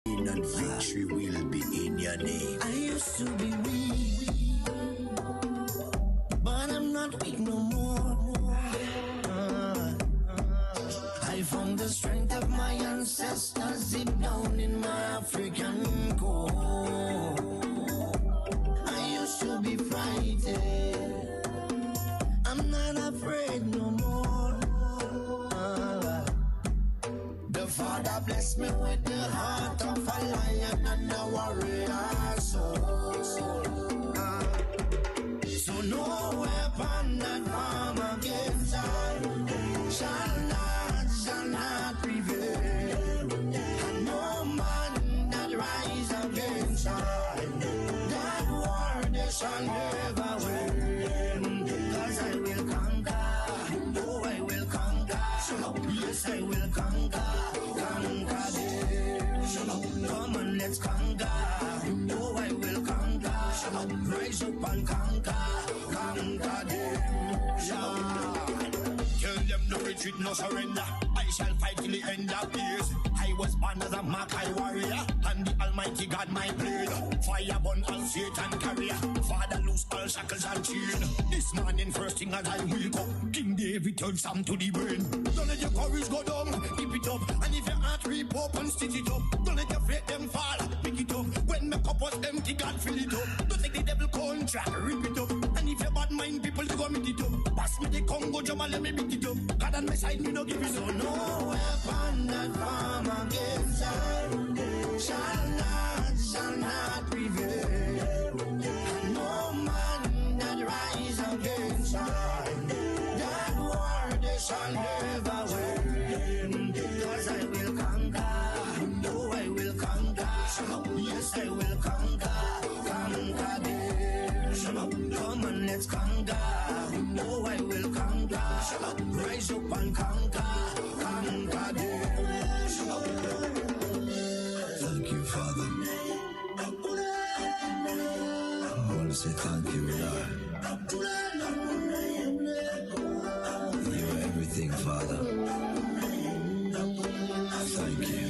And victory will be in your name. I used to be weak, but I'm not weak no more. I found the strength of my ancestors deep down in my African core. I used to be frightened, I'm not afraid no more. The Father blessed me with the heart of a lion and a warrior soul. So no weapon that form against I shall not prevail. And no man that rise against I, that war they shall never win. 'Cause I will conquer, oh I will conquer, yes I will conquer. Come on, let's conquer. Oh, I will conquer. Rise up and conquer. Conquer them. Tell them no retreat, no surrender. I shall fight till the end of days. I was born as a Makai warrior, and the Almighty God my blade. Fire burn all Satan carrier. Father loose all shackles and chain. This morning first thing as I wake up, King David turn Sam to the brain. Don't let your courage go down, keep it up. And if your heart rip up and stitch it up, don't let your faith them fall, pick it up. When my cup was empty, God fill it up. Don't take the devil contract, rip it up. And if your bad mind people to go meet it up, pass me the Congo drum and let me beat it up. God on my side, me no give it up. So no weapon that form against I shall not prevail. And no man that rise against I, that war they shall never win. 'Cause I will conquer, oh I will conquer, yes I will conquer, conquer them. Come on, let's conquer, oh I will conquer, rise up and conquer, conquer them. Thank you, Father. I'm going to say thank you, Lord. You are everything, Father. Thank you.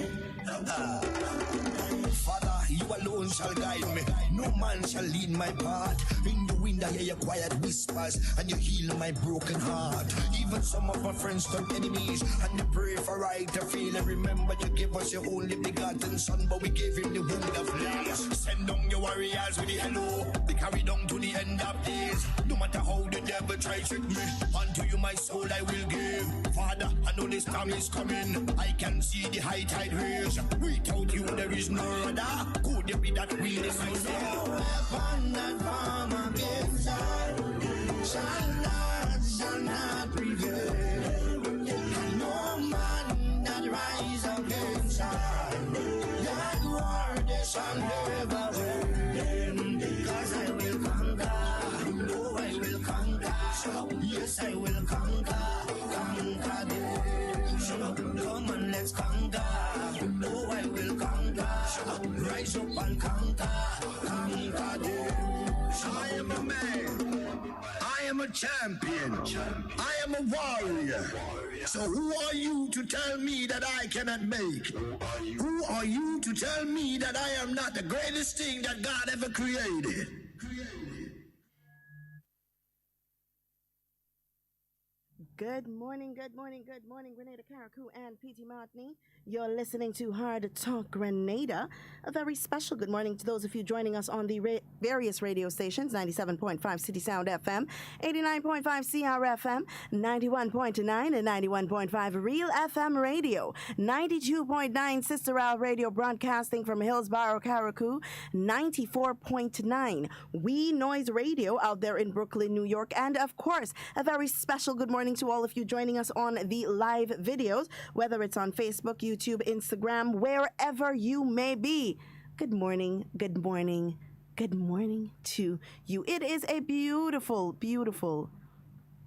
Father, you alone shall guide me. No man shall lead my path. In the wind I hear your quiet whispers, and you heal my broken heart. Even some of my friends turn enemies, and they pray for right to feel. And remember you gave us your only begotten son, but we gave him the wound of lies. Send down your warriors with the hello, they carry down to the end of days. No matter how the devil try trick me, unto you my soul I will give. Father, I know this time is coming, I can see the high tide raise. Without you there is no other. Could you be that real decisive? No weapon that form against I shall not prevail. And no man that rise against I, that war they shall never win. 'Cause I will conquer, oh I will conquer, yes I will conquer, conquer them. Come on, let's conquer, oh I will conquer, rise up and conquer, conquer them. I am a man, I am a champion, I am a warrior. So who are you to tell me that I cannot make? Who are you to tell me that I am not the greatest thing that God ever created? Good morning, Grenada, Carriacou, and PT Martini. You're listening to Hard Talk Grenada. A very special good morning to those of you joining us on the various radio stations, 97.5 CitysoundFM, 89.5 CRFM, 91.9 and 91.5 RealFM Radio, 92.9 Sister Al Radio broadcasting from Hillsborough, Carriacou, 94.9 We Noise Radio out there in Brooklyn, New York, and of course, a very special good morning to all of you joining us on the live videos, whether it's on Facebook, YouTube, Instagram, wherever you may be. Good morning, good morning, good morning to you. It is a beautiful, beautiful,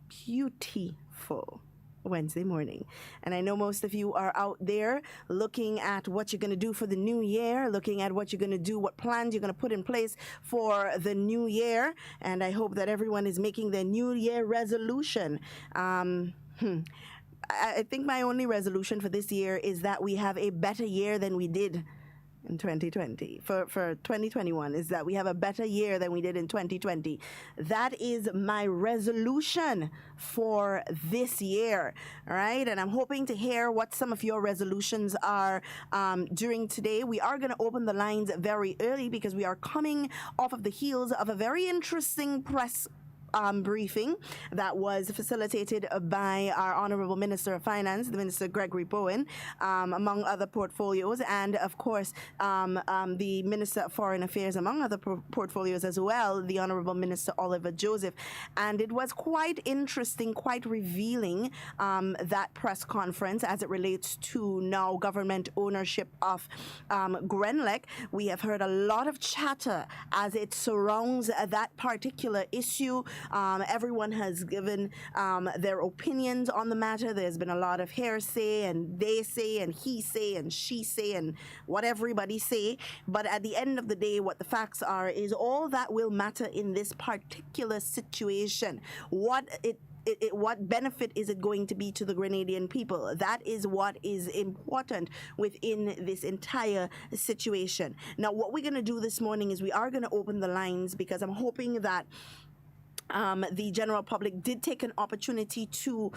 beautiful Wednesday morning. And I know most of you are out there looking at what you're going to do for the new year, looking at what you're going to do, what plans you're going to put in place for the new year. And I hope that everyone is making their new year resolution. I think my only resolution for this year is that we have a better year than we did in 2020 for 2021 is that we have a better year than we did in 2020. That is my resolution for this year, all right? And I'm hoping to hear what some of your resolutions are during today. We are going to open the lines very early because we are coming off of the heels of a very interesting press briefing that was facilitated by our Honorable Minister of Finance, the Minister Gregory Bowen, among other portfolios, and of course the Minister of Foreign Affairs, among other portfolios as well, the Honorable Minister Oliver Joseph. And it was quite interesting, quite revealing, that press conference as it relates to now government ownership of Grenlec. We have heard a lot of chatter as it surrounds that particular issue. Everyone has given their opinions on the matter. There's been a lot of hearsay and they say and he say and she say and what everybody say. But at the end of the day, what the facts are is all that will matter in this particular situation. What benefit is it going to be to the Grenadian people? That is what is important within this entire situation. Now, what we're going to do this morning is we are going to open the lines because I'm hoping that the general public did take an opportunity to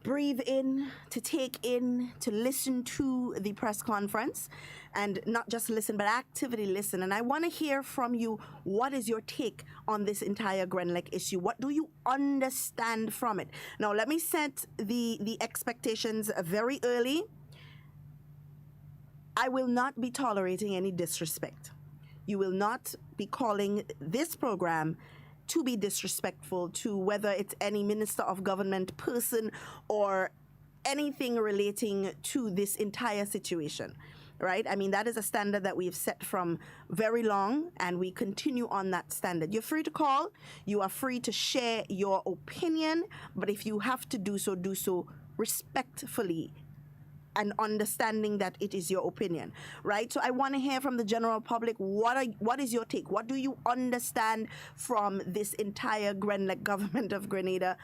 breathe in, to take in, to listen to the press conference, and not just listen, but actively listen. And I want to hear from you, what is your take on this entire Grenlec issue? What do you understand from it? Now, let me set the expectations very early. I will not be tolerating any disrespect. You will not be calling this program to be disrespectful to whether it's any minister of government, person, or anything relating to this entire situation, right? I mean, that is a standard that we've set from very long, and we continue on that standard. You're free to call. You are free to share your opinion, but if you have to do so respectfully and understanding that it is your opinion, right? So I want to hear from the general public, what is your take? What do you understand from this entire Grenlec government of Grenada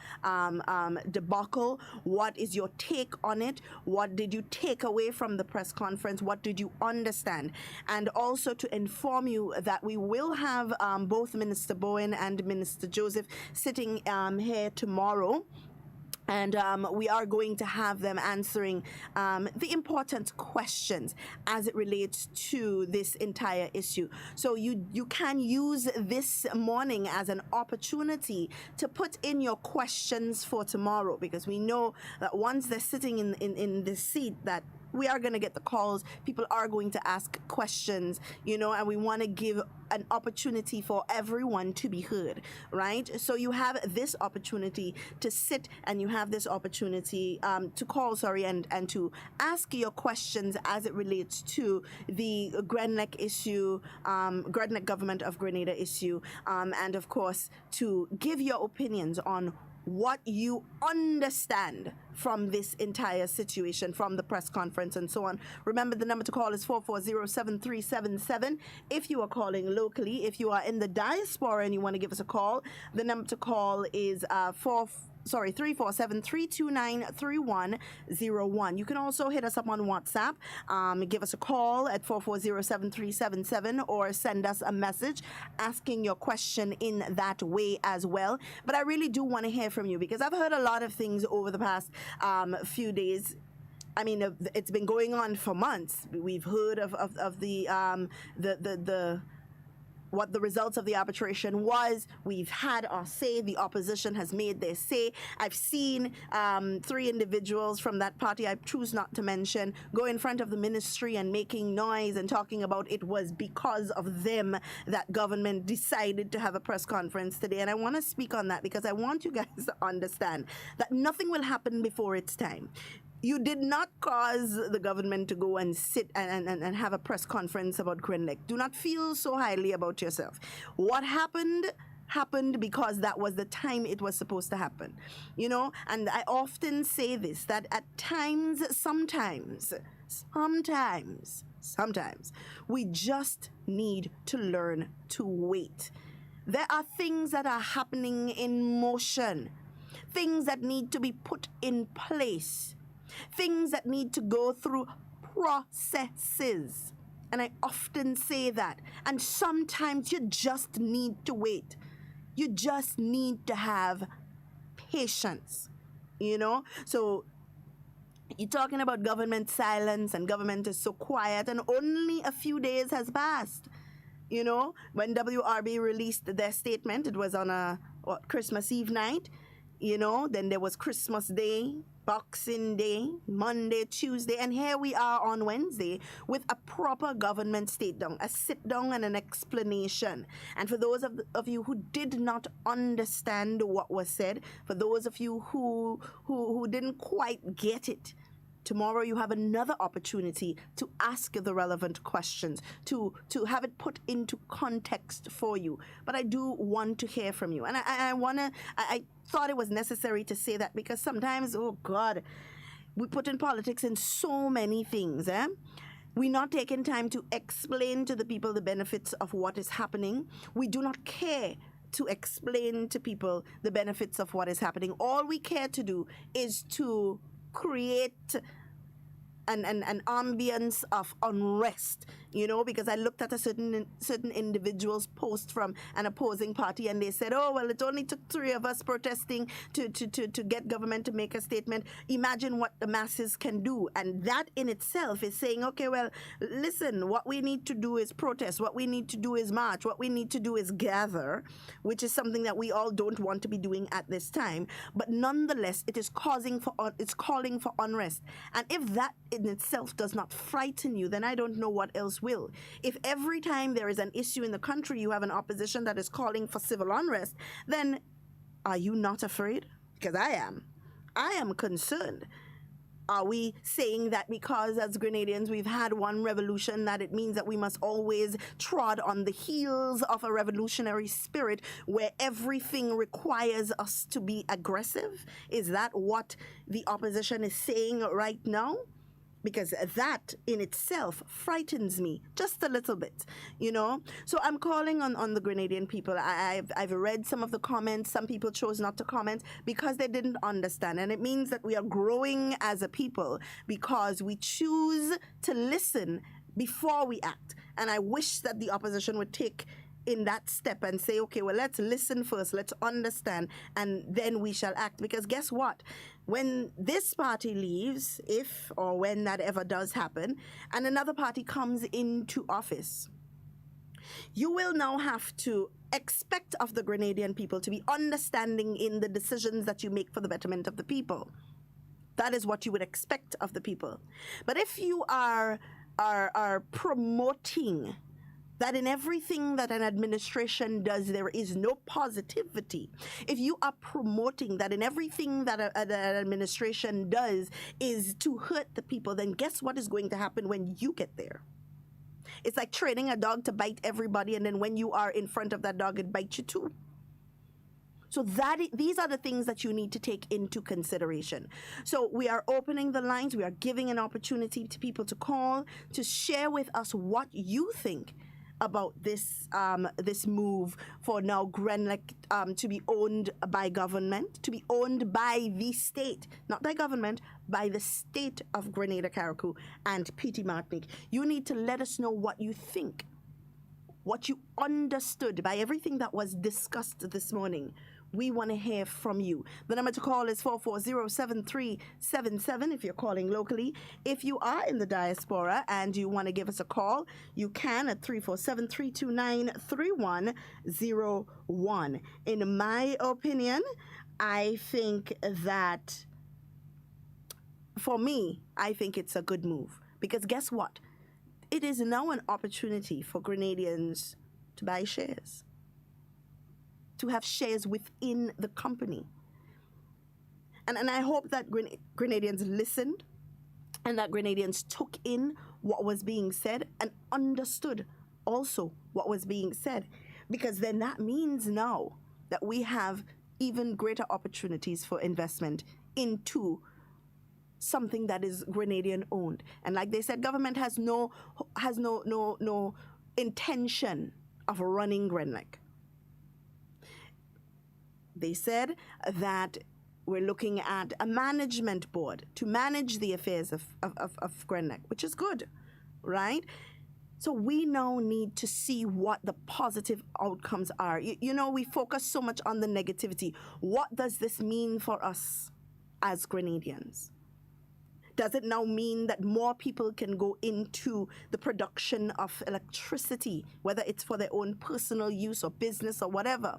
debacle? What is your take on it? What did you take away from the press conference? What did you understand? And also to inform you that we will have both Minister Bowen and Minister Joseph sitting here tomorrow. And we are going to have them answering the important questions as it relates to this entire issue. So you can use this morning as an opportunity to put in your questions for tomorrow, because we know that once they're sitting in the seat, that we are going to get the calls. People are going to ask questions, and we want to give an opportunity for everyone to be heard, right? So you have this opportunity to sit, and you have this opportunity to call, and to ask your questions as it relates to the Grenlec issue, Grenlec government of Grenada issue, and of course to give your opinions on what you understand from this entire situation, from the press conference and so on. Remember, the number to call is 440-7377. If you are calling locally, if you are in the diaspora and you want to give us a call, the number to call is 347-329-3101. You can also hit us up on WhatsApp. Give us a call at 440-7377 or send us a message asking your question in that way as well. But I really do want to hear from you, because I've heard a lot of things over the past few days. I mean, it's been going on for months. We've heard of what the results of the arbitration was. We've had our say. The opposition has made their say. I've seen 3 individuals from that party I choose not to mention go in front of the ministry and making noise and talking about it was because of them that government decided to have a press conference today. And I want to speak on that because I want you guys to understand that nothing will happen before its time. You did not cause the government to go and sit and have a press conference about Grenlec. Do not feel so highly about yourself. What happened because that was the time it was supposed to happen. And I often say this, that at times, sometimes, we just need to learn to wait. There are things that are happening in motion, things that need to be put in place, things that need to go through processes. And I often say that. And sometimes you just need to wait. You just need to have patience, you know? So you're talking about government silence and government is so quiet, and only a few days has passed. You know, when WRB released their statement, it was on a Christmas Eve night. You know, then there was Christmas Day, Boxing Day, Monday, Tuesday, and here we are on Wednesday with a proper government a sit down and an explanation. And for those of you who did not understand what was said, for those of you who didn't quite get it, tomorrow you have another opportunity to ask the relevant questions, to have it put into context for you. But I do want to hear from you. And I thought it was necessary to say that because sometimes, oh God, we put in politics in so many things, eh? We're not taking time to explain to the people the benefits of what is happening. We do not care to explain to people the benefits of what is happening. All we care to do is to create an ambience of unrest, you know, because I looked at a certain individual's post from an opposing party and they said, oh, well, it only took 3 of us protesting to get government to make a statement. Imagine what the masses can do. And that in itself is saying, okay, well, listen, what we need to do is protest. What we need to do is march. What we need to do is gather, which is something that we all don't want to be doing at this time. But nonetheless, it's calling for unrest. And if that in itself does not frighten you, then I don't know what else will. If every time there is an issue in the country, you have an opposition that is calling for civil unrest, then are you not afraid? Because I am. I am concerned. Are we saying that because as Grenadians we've had one revolution that it means that we must always trod on the heels of a revolutionary spirit where everything requires us to be aggressive? Is that what the opposition is saying right now? Because that in itself frightens me just a little bit, you know. So I'm calling on the Grenadian people. I've read some of the comments. Some people chose not to comment because they didn't understand. And it means that we are growing as a people because we choose to listen before we act. And I wish that the opposition would take in that step and say, okay, well, let's listen first, let's understand, and then we shall act. Because guess what? When this party leaves, if or when that ever does happen, and another party comes into office, you will now have to expect of the Grenadian people to be understanding in the decisions that you make for the betterment of the people. That is what you would expect of the people. But if you are promoting that in everything that an administration does, there is no positivity. If you are promoting that in everything that an administration does is to hurt the people, then guess what is going to happen when you get there? It's like training a dog to bite everybody, and then when you are in front of that dog, it bites you too. So these are the things that you need to take into consideration. So we are opening the lines. We are giving an opportunity to people to call, to share with us what you think about this move for now Grenlec to be owned by government, to be owned by the state, not by government, by the state of Grenada Carriacou and PT Martinique. You need to let us know what you think, what you understood by everything that was discussed this morning. We want to hear from you. The number to call is 440-7377 if you're calling locally. If you are in the diaspora and you want to give us a call, you can at 347-329-3101. In my opinion, I think that, for me, I think it's a good move. Because guess what? It is now an opportunity for Grenadians to buy shares, to have shares within the company. And I hope that Grenadians listened and that Grenadians took in what was being said and understood also what was being said. Because then that means now that we have even greater opportunities for investment into something that is Grenadian owned. And like they said, government has no intention of running Grenlec. They said that we're looking at a management board to manage the affairs of Grenlec, which is good, right? So we now need to see what the positive outcomes are. We focus so much on the negativity. What does this mean for us as Grenadians? Does it now mean that more people can go into the production of electricity, whether it's for their own personal use or business or whatever?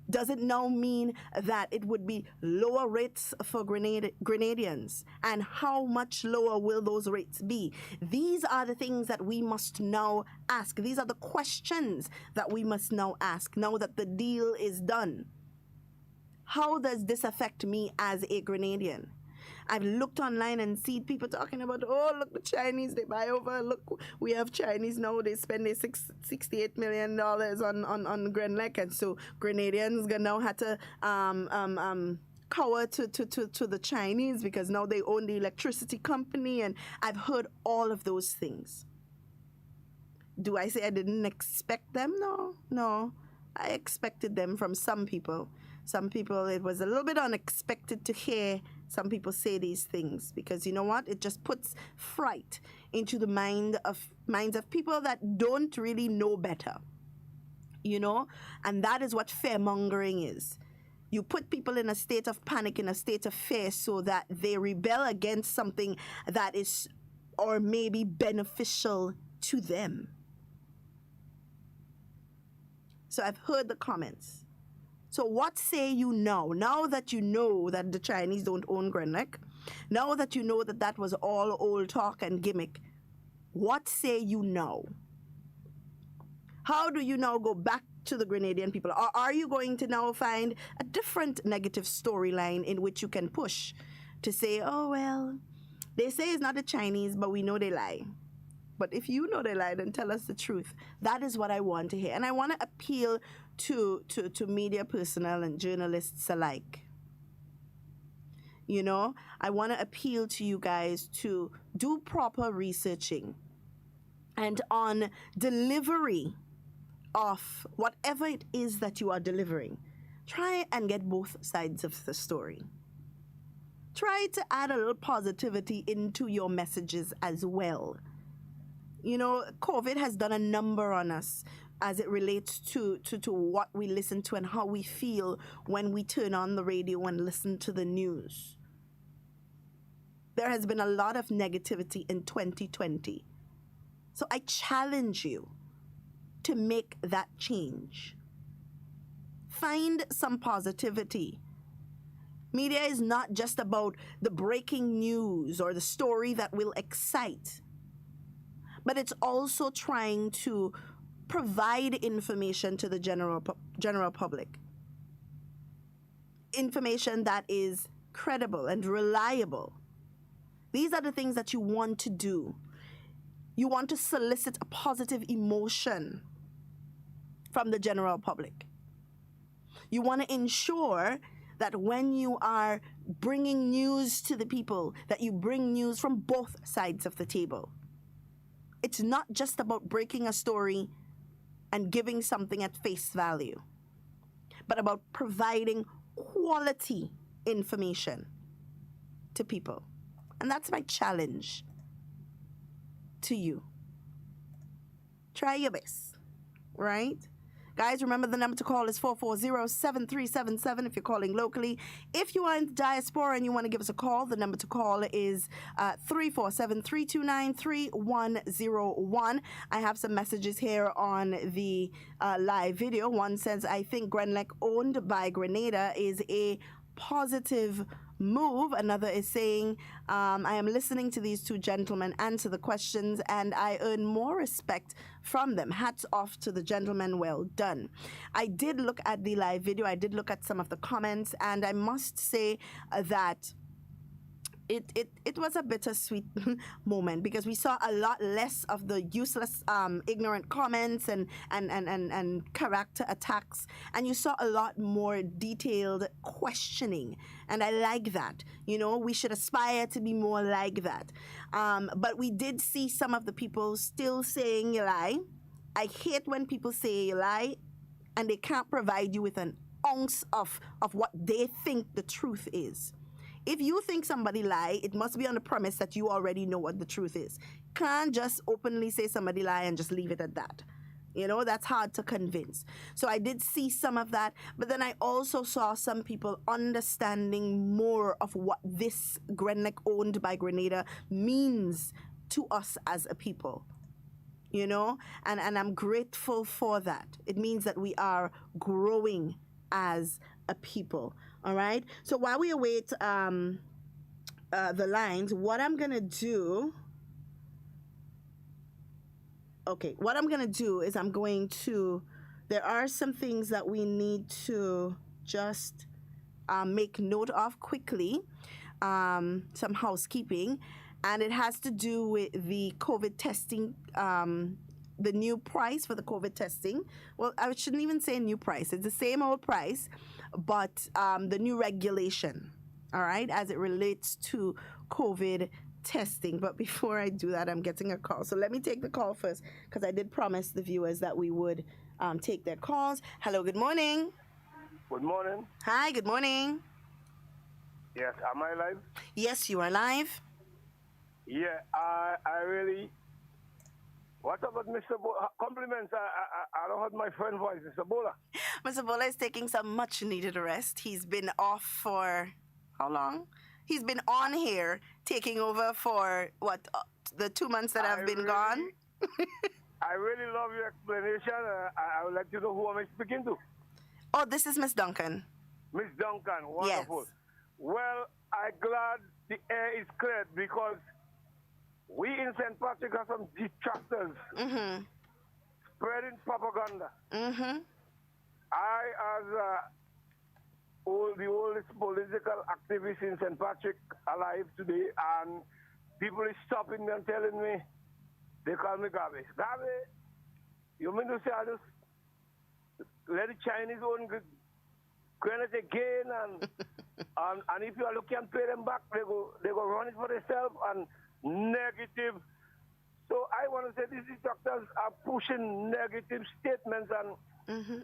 Does it now mean that it would be lower rates for Grenadians? And how much lower will those rates be? These are the things that we must now ask. These are the questions that we must now ask now that the deal is done. How does this affect me as a Grenadian? I've looked online and seen people talking about, oh, look, the Chinese, they buy over. Look, we have Chinese now, they spend their $68 million on Grenlec. And so Grenadians now have to cower to the Chinese because now they own the electricity company. And I've heard all of those things. Do I say I didn't expect them? No. I expected them from some people. Some people, it was a little bit unexpected to hear some people say these things because you know what? It just puts fright into the minds of people that don't really know better. And that is what fear-mongering is. You put people in a state of panic, in a state of fear, so that they rebel against something that is or may be beneficial to them. So I've heard the comments. So what say you now? Now that you know that the Chinese don't own Grenlec, now that you know that that was all old talk and gimmick, what say you now? How do you now go back to the Grenadian people? Or are you going to now find a different negative storyline in which you can push to say, oh, well, they say it's not the Chinese, but we know they lie. But if you know they lie, then tell us the truth. That is what I want to hear. And I want to appeal to media personnel and journalists alike. I want to appeal to you guys to do proper researching. And on delivery of whatever it is that you are delivering, try and get both sides of the story. Try to add a little positivity into your messages as well. COVID has done a number on us as it relates to what we listen to and how we feel when we turn on the radio and listen to the news. There has been a lot of negativity in 2020. So I challenge you to make that change. Find some positivity. Media is not just about the breaking news or the story that will excite, but it's also trying to provide information to the general public. Information that is credible and reliable. These are the things that you want to do. You want to solicit a positive emotion from the general public. You want to ensure that when you are bringing news to the people, that you bring news from both sides of the table. It's not just about breaking a story and giving something at face value, but about providing quality information to people. And that's my challenge to you. Try your best, right? Guys, remember the number to call is 440-7377 if you're calling locally. If you are in the diaspora and you want to give us a call, the number to call is 347-329-3101. I have some messages here on the live video. One says, I think Grenlec owned by Grenada is a positive move. Another is saying, I am listening to these two gentlemen answer the questions and I earn more respect from them. Hats off to the gentlemen. Well done. I did look at the live video. I did look at some of the comments, and I must say that it was a bittersweet moment because we saw a lot less of the useless, ignorant comments and character attacks, and you saw a lot more detailed questioning, and I like that. We should aspire to be more like that. But we did see some of the people still saying you lie. I hate when people say you lie, and they can't provide you with an ounce of what they think the truth is. If you think somebody lie, it must be on the premise that you already know what the truth is. can't just openly say somebody lie and just leave it at that. You know, that's hard to convince. So I did see some of that, but then I also saw some people understanding more of what this Grenada owned by Grenada means to us as a people. You know, and I'm grateful for that. It means that we are growing as a people. All right. So while we await the lines, what I'm gonna do. Okay, what I'm going to do is there are some things that we need to just make note of quickly, some housekeeping, and it has to do with the COVID testing, the new price for the COVID testing. Well, I shouldn't even say new price. It's the same old price, but the new regulation, all right, as it relates to COVID testing. But before I do that, I'm getting a call. So let me take the call first, because I did promise the viewers that we would take their calls. Hello, good morning. Good morning. Hi, good morning. Yes, am I live? Yes, you are live. Yeah, I really. What about Mr. Bola? Compliments. I don't have my friend voice, Mr. Bola. Mr. Bola is taking some much needed rest. He's been off for how long? He's been on here taking over for the 2 months that I've been gone. I really love your explanation. I would like to know who I'm speaking to. Oh, this is Miss Duncan. Miss Duncan, wonderful. Yes. Well, I'm glad the air is cleared, because we in St. Patrick have some detractors spreading propaganda. I, as the oldest political activist in St. Patrick alive today, and people is stopping me and telling me, they call me Gabe. Gabe, you mean to say I just let the Chinese own grenade again, and if you look and pay them back, they go run it for themselves, and negative. So I want to say these doctors are pushing negative statements, and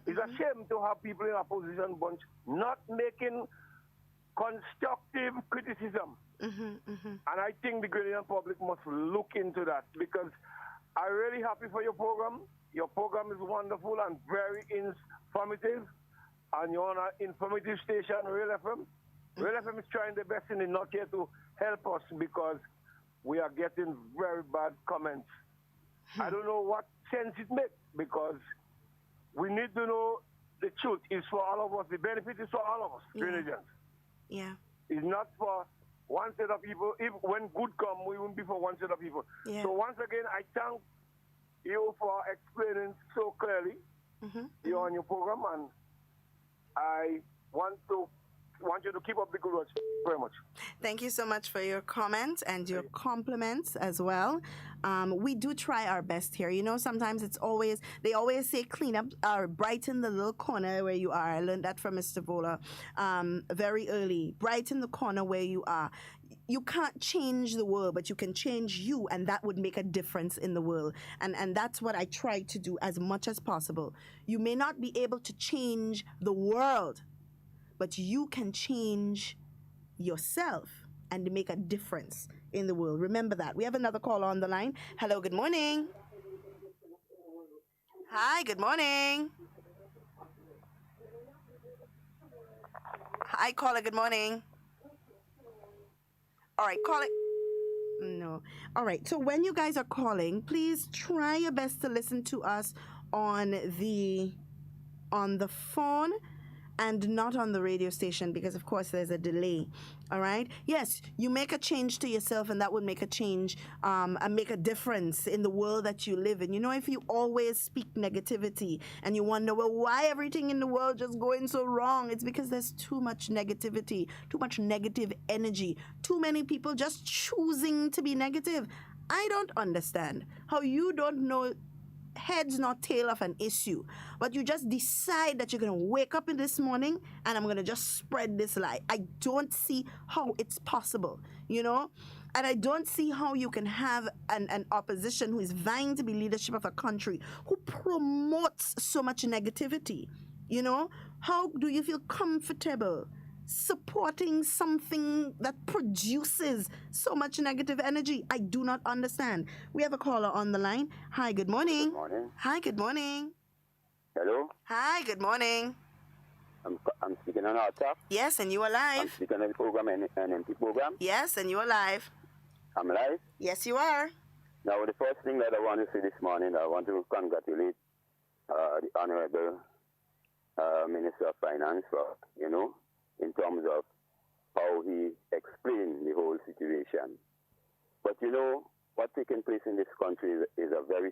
it's a shame to have people in opposition bunch not making constructive criticism. And I think the Grenadian public must look into that, because I'm really happy for your program. Your program is wonderful and very informative, and you're on an informative station, RealFM. RealFM is trying their best in the north here to help us, because we are getting very bad comments. I don't know what sense it makes, because we need to know the truth. It's for all of us. The benefit is for all of us, Grenadians. Yeah. It's not for one set of people. If when good come, we won't be for one set of people. Yeah. So once again, I thank you for explaining so clearly. You're on your program, and I want you to keep up the good work. Very much. Thank you so much for your comments and your compliments as well. We do try our best here. You know, sometimes they always say clean up or brighten the little corner where you are. I learned that from Mr. Vola very early. Brighten the corner where you are. You can't change the world, but you can change you, and that would make a difference in the world. And that's what I try to do as much as possible. You may not be able to change the world, but you can change yourself and make a difference in the world. Remember that. We have another call on the line. Hello, good morning. Hi, good morning. Hi, caller, good morning. All right, call it. No. All right, so when you guys are calling, please try your best to listen to us on the phone and not on the radio station, because of course there's a delay. All right. Yes, you make a change to yourself, and that would make a change and make a difference in the world that you live in. You know, if you always speak negativity and you wonder, well, why everything in the world just going so wrong? It's because there's too much negativity, too much negative energy, too many people just choosing to be negative. I don't understand how you don't know heads not tail of an issue, but you just decide that you're going to wake up in this morning and I'm going to just spread this lie. I don't see how it's possible, you know, and I don't see how you can have an opposition who is vying to be leadership of a country who promotes so much negativity. You know, how do you feel comfortable supporting something that produces so much negative energy? I do not understand. We have a caller on the line. Hi, good morning. Good morning. Hi, good morning. Hello? Hi, good morning. I'm speaking on HARDTALK. Yes, and you are I'm live. speaking on the program, NMT program. Yes, and you are live. I'm live. Yes, you are. Now, the first thing that I want to say this morning, I want to congratulate the Honorable Minister of Finance for, in terms of how he explained the whole situation. But, what's taking place in this country is a very,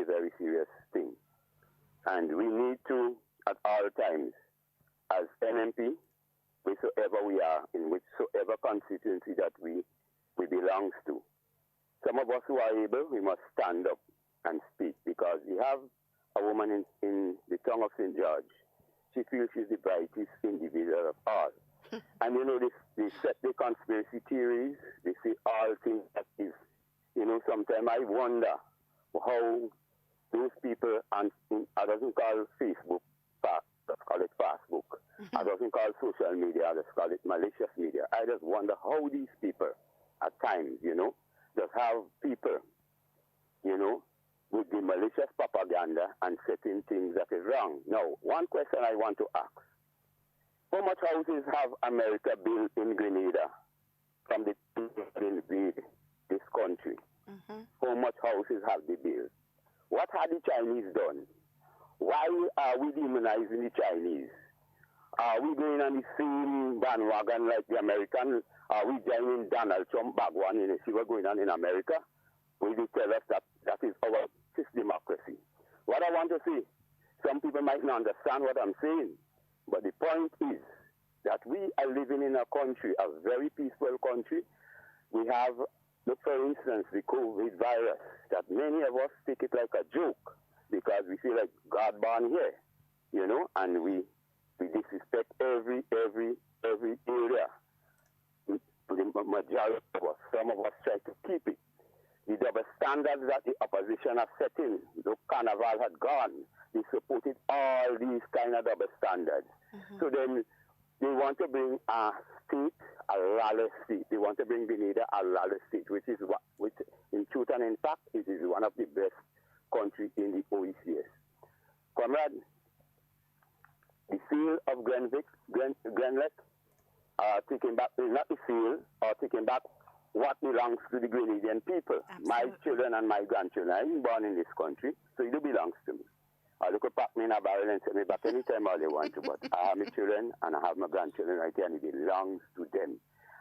very serious thing. And we need to, at all times, as NMP, wheresoever we are, in whichsoever constituency that we belong to, some of us who are able, we must stand up and speak, because we have a woman in the tongue of St. George. She feels she's the brightest individual of all. And they set the conspiracy theories, they say all things that is, sometimes I wonder how those people, and I doesn't call Facebook fast, let's call it Facebook. I doesn't call social media, let's call it malicious media. I just wonder how these people, at times, just have people, with the malicious propaganda and setting things that is wrong. Now, one question I want to ask. How much houses have America built in Grenada from the people that invade this country? How much houses have they built? What had the Chinese done? Why are we demonizing the Chinese? Are we going on the same bandwagon like the Americans? Are we joining Donald Trump bagwagon and see what's going on in America? Will they tell us that is our democracy? What I want to say, some people might not understand what I'm saying, but the point is that we are living in a country, a very peaceful country. We have, look for instance, the COVID virus, that many of us take it like a joke because we feel like God born here, and we disrespect every area. The majority of us, some of us try to keep it. The double standards that the opposition have set in, the carnival had gone. They supported all these kind of double standards. So then they want to bring a state, a lawless state. They want to bring Grenada a lawless state, which in truth and in fact, it is one of the best countries in the OECS. Comrade, the seal of Grenlet, taking back, not the seal, or taking back what belongs to the Grenadian people. Absolutely. My children and my grandchildren. I'm born in this country, so it belongs to me. They could pack me in a barrel and send me back anytime all they want to, but I have my children and I have my grandchildren right here, and it belongs to them.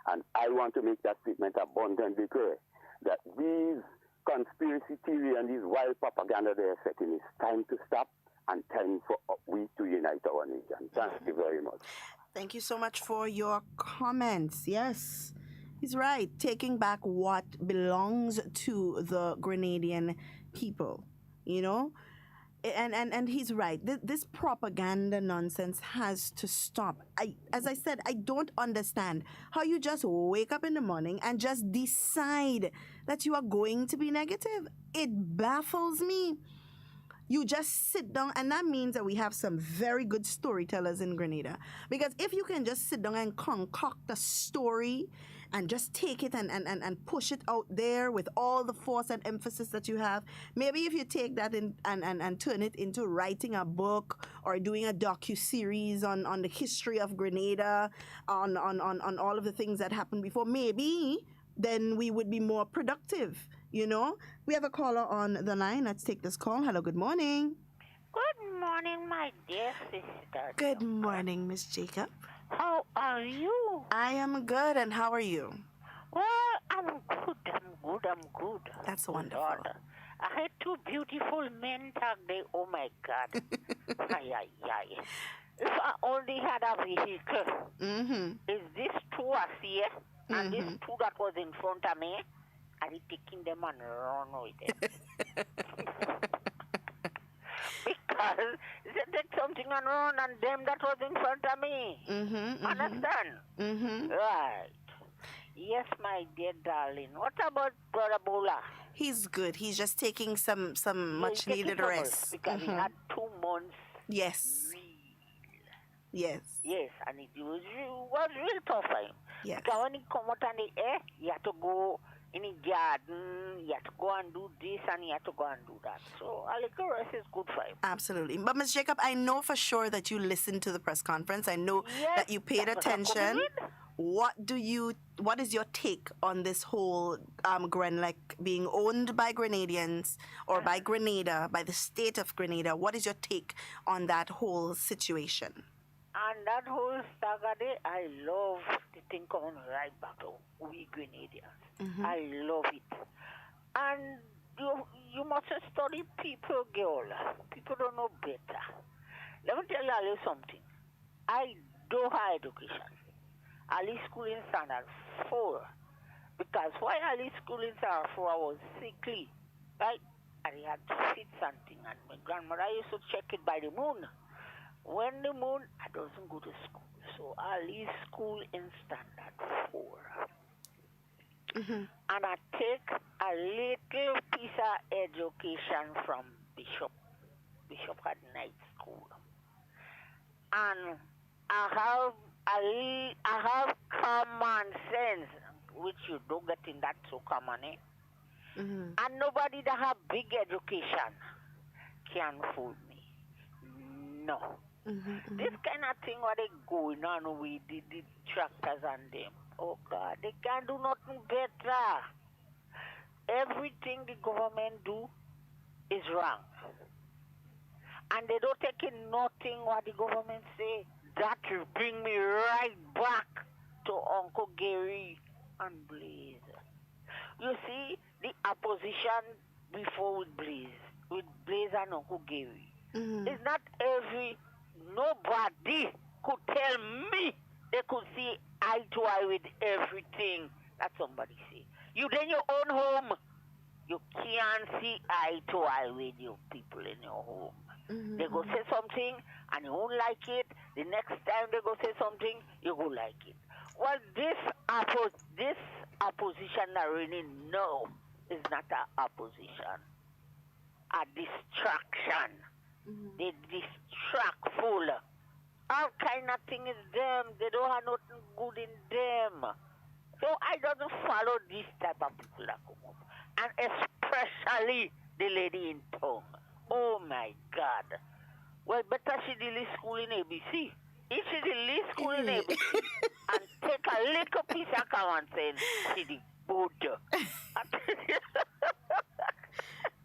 And I want to make that statement abundantly clear, that these conspiracy theory and these wild propaganda they are setting, it's time to stop and time for we to unite our nation. Thank you very much. Thank you so much for your comments. Yes, he's right. Taking back what belongs to the Grenadian people, And he's right. This propaganda nonsense has to stop. As I said, I don't understand how you just wake up in the morning and just decide that you are going to be negative. It baffles me. You just sit down, and that means that we have some very good storytellers in Grenada. Because if you can just sit down and concoct a story and just take it and push it out there with all the force and emphasis that you have, maybe if you take that and turn it into writing a book or doing a docu-series on the history of Grenada, on all of the things that happened before, maybe then we would be more productive. We have a caller on the line. Let's take this call. Hello, good morning. Good morning, my dear sister. Good morning, Miss Jacob. How are you? I am good, and how are you? Well, I'm good. That's wonderful. Lord, I had two beautiful men today. Oh, my God. Ay. If I only had a vehicle, is this two I see, and this two that was in front of me, I'd be taking them and run with them. Because they take something and run, and them that was in front of me. Understand? Right. Yes, my dear darling. What about Brother Bola? He's good. He's just taking some much needed rest. Because he had 2 months. Yes. Yes. Yes, and it was real tough for him. Yes. Because when he come out on the air, he had to go in the garden, he had to go and do this, and he had to go and do that. So a little rest is good for him. Absolutely. But Ms. Jacob, I know for sure that you listened to the press conference. I know Yes, that you paid that's what I'm attention. coming with. What is your take on this whole Grenlec being owned by Grenadians or by Grenada, by the state of Grenada? What is your take on that whole situation? And that whole saga day, I love the thing coming right back to we Grenadians. I love it. And you mustn't study people, girl. People don't know better. Let me tell you a little something. I do higher education. Early schooling standard 4. Because why early schooling standard 4, I was sickly, right? And I had fits and thing. And my grandmother used to check it by the moon. When the moon, I doesn't go to school. So early school in standard 4. And I take a little piece of education from Bishop had night school. And I have common sense, which you don't get in that so common, eh? And nobody that have big education can fool me. No. This kind of thing what they going on with the tractors and them. Oh God, they can't do nothing better. Everything the government do is wrong. And they don't take in nothing what the government say. That will bring me right back to Uncle Gary and Blaze. You see, the opposition before with Blaze and Uncle Gary. It's not nobody could tell me they could see eye to eye with everything that somebody say. You in your own home, you can't see eye to eye with your people in your home. They go say something and you won't like it. The next time they go say something, you will like it. Well, this opposition that really no is not an opposition. A distraction. They distract full. All kind of thing is them. They don't have nothing good in them. So I don't follow this type of people that come up. And especially the lady in tongue. Oh my God. Well, better she delete school in ABC. If she delete school in ABC and take a little piece of common sense, she the good.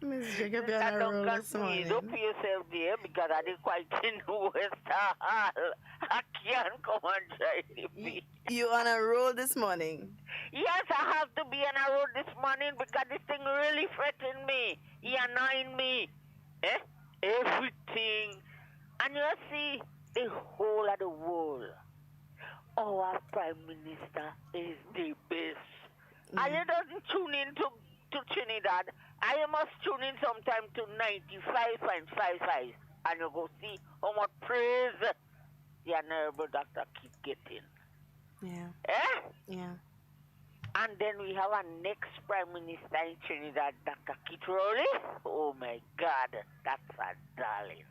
Miss Jacob, you're on a roll this morning. Don't put yourself there because I didn't quite know West Hall. I can't come and try me. You on a roll this morning? Yes, I have to be on a road this morning because this thing really threatened me. He annoying me. Everything. And you see, the whole of the world, our Prime Minister is the best. And you doesn't tune in to Trinidad. I must tune in sometime to 95.55 and you go see how much praise the Honorable Dr. keep getting. Yeah. Yeah. And then we have our next Prime Minister in Trinidad, Dr. Kit Rowley. Oh my God, that's a darling.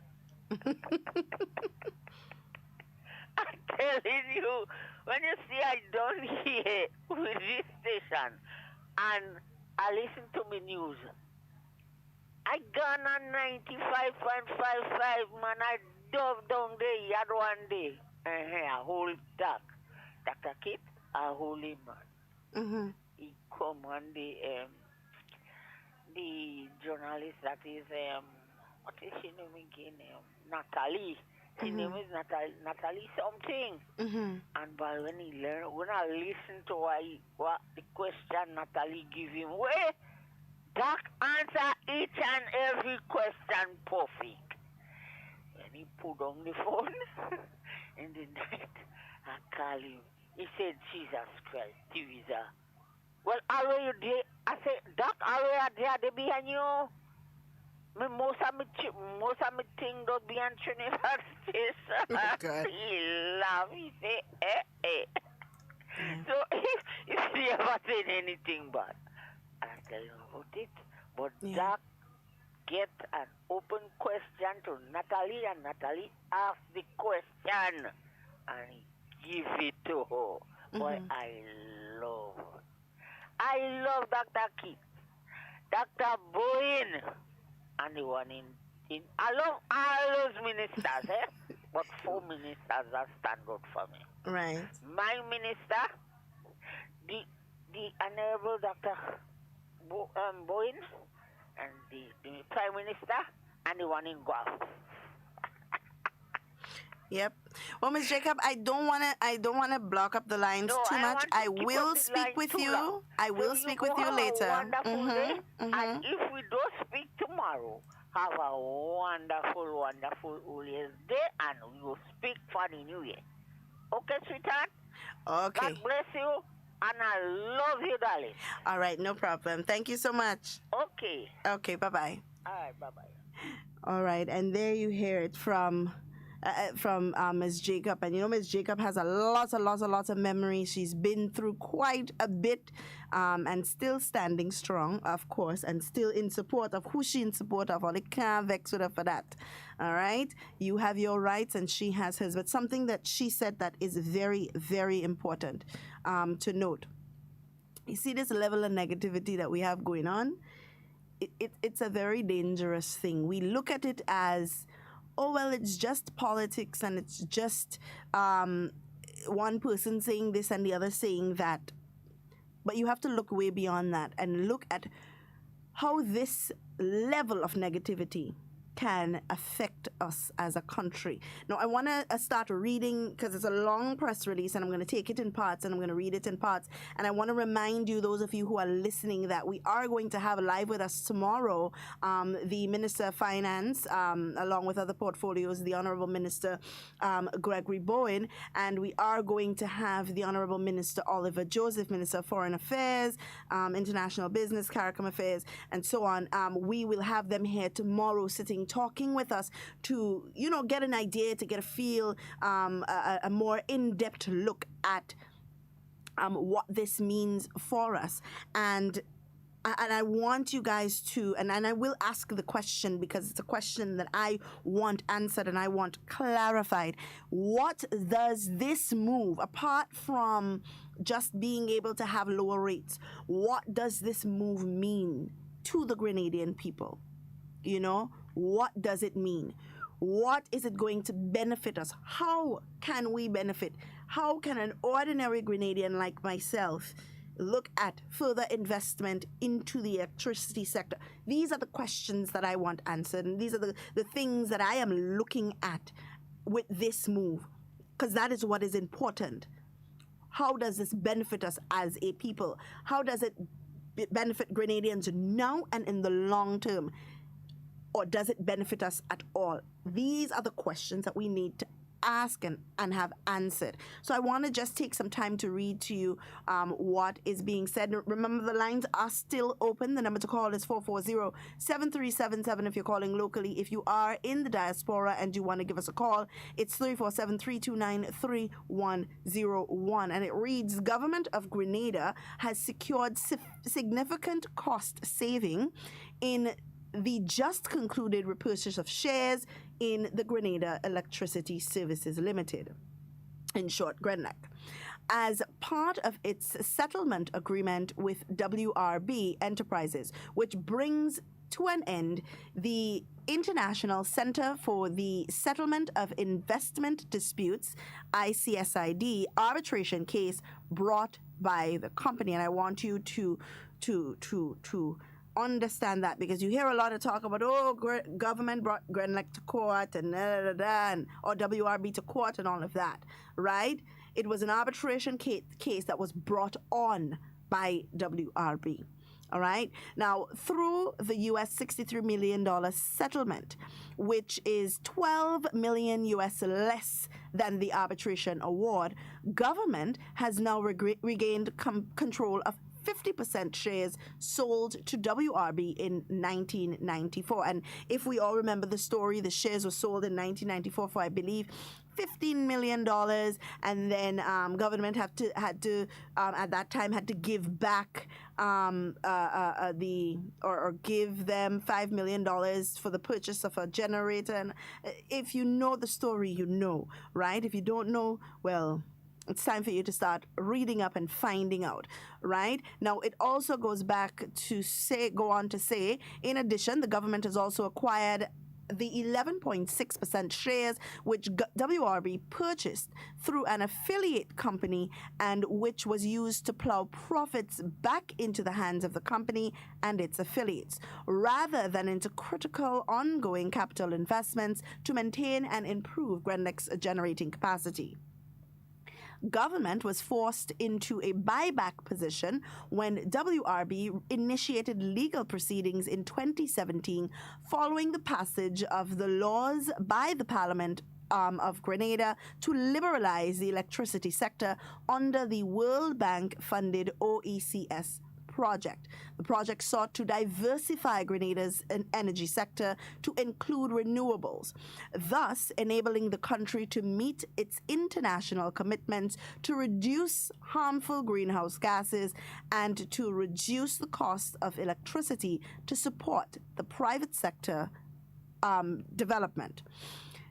I'm telling you, when you see I done here with this station and I listen to me news, I gone on 95.55, man. I dove down there yard one day. A whole talk. Dr. Kit, a holy man. He come on the journalist that is, what is she name again? Natalie. Her name is Natalie something. And but when I listen to what the question Natalie give him, where Doc answer each and every question perfect. When he put on the phone in the night, I call him. He said, Jesus Christ, Teresa. Well, are you there? I said, Doc, are you there? They behind you? Most of my thing don't be on Trinidad station. God. He laugh. He say, So if he ever said anything bad, I tell you about it. But Doc get an open question to Natalie, and Natalie asked the question. and give it to her. Boy, I love Dr. Keith, Dr. Bowen, and the one in I love all those ministers, but 4 ministers that stand out for me. Right. My minister, the Honorable Dr. Bowen, and the Prime Minister, and the one in Guelph. Yep. Well, Ms. Jacob, I don't wanna block up the lines too much. I will speak with you. I will speak with you later. Wonderful day. And if we don't speak tomorrow, have a wonderful, wonderful New Year's Day, and we will speak for the New Year. Okay, sweetheart? Okay. God bless you, and I love you, darling. All right, no problem. Thank you so much. Okay. Okay, bye-bye. All right, bye-bye. All right, and there you hear it from Ms. Jacob. And you know, Ms. Jacob has a lot of memories. She's been through quite a bit, and still standing strong, of course, and still in support of who she in support of. Or they can't vex with her for that. All right? You have your rights and she has hers. But something that she said that is very, very important to note. You see this level of negativity that we have going on? It's a very dangerous thing. We look at it as, oh, well, it's just politics and it's just one person saying this and the other saying that. But you have to look way beyond that and look at how this level of negativity can affect us as a country. Now, I want to start reading, because it's a long press release, and I'm going to take it in parts, and I'm going to read it in parts. And I want to remind you, those of you who are listening, that we are going to have live with us tomorrow the Minister of Finance, along with other portfolios, the Honorable Minister Gregory Bowen, and we are going to have the Honorable Minister Oliver Joseph, Minister of Foreign Affairs, International Business, CARICOM Affairs, and so on. We will have them here tomorrow sitting talking with us to, you know, get an idea, to get a feel, a more in-depth look at what this means for us. And I want you guys to, and I will ask the question, because it's a question that I want answered and I want clarified. What does this move, apart from just being able to have lower rates, what does this move mean to the Grenadian people? You know, what does it mean? What is it going to benefit us? How can we benefit? How can an ordinary Grenadian like myself look at further investment into the electricity sector? These are the questions that I want answered, and these are the things that I am looking at with this move, because that is what is important. How does this benefit us as a people? How does it benefit Grenadians now and in the long term? Or does it benefit us at all? These are the questions that we need to ask and have answered. So I want to just take some time to read to you what is being said. Remember, the lines are still open. The number to call is 440-7377 if you're calling locally. If you are in the diaspora and you want to give us a call, it's 347-329-3101. And it reads, Government of Grenada has secured significant cost saving in the just concluded repurchase of shares in the Grenada Electricity Services Limited, in short, GRENLEC, as part of its settlement agreement with WRB Enterprises, which brings to an end the International Center for the Settlement of Investment Disputes, ICSID, arbitration case brought by the company. And I want you to understand that, because you hear a lot of talk about, government brought GRENLEC to court and or WRB to court and all of that, right? It was an arbitration case that was brought on by WRB. All right. Now, through the US $63 million settlement, which is $12 million US less than the arbitration award, government has now regained control of 50% shares sold to WRB in 1994. And if we all remember the story, the shares were sold in 1994 for, I believe, $15 million, and then government had to at that time had to give back give them $5 million for the purchase of a generator. And if you know the story, you know, right? If you don't know, well, it's time for you to start reading up and finding out, right? Now, it also goes back to go on to say, in addition, the government has also acquired the 11.6% shares which WRB purchased through an affiliate company and which was used to plow profits back into the hands of the company and its affiliates, rather than into critical ongoing capital investments to maintain and improve Grenada's generating capacity. Government was forced into a buyback position when WRB initiated legal proceedings in 2017 following the passage of the laws by the Parliament of Grenada to liberalize the electricity sector under the World Bank-funded OECS project. The project sought to diversify Grenada's energy sector to include renewables, thus enabling the country to meet its international commitments to reduce harmful greenhouse gases and to reduce the cost of electricity to support the private sector development.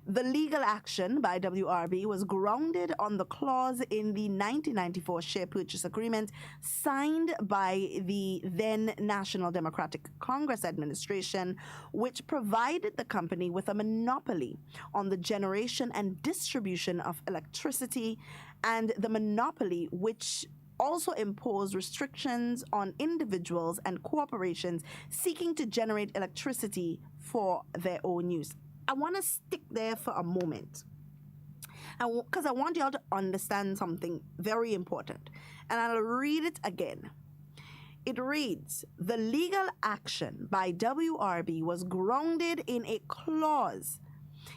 The legal action by WRB was grounded on the clause in the 1994 share purchase agreement signed by the then National Democratic Congress administration, which provided the company with a monopoly on the generation and distribution of electricity, and the monopoly which also imposed restrictions on individuals and corporations seeking to generate electricity for their own use. I want to stick there for a moment because I want y'all to understand something very important. And I'll read it again. It reads, the legal action by WRB was grounded in a clause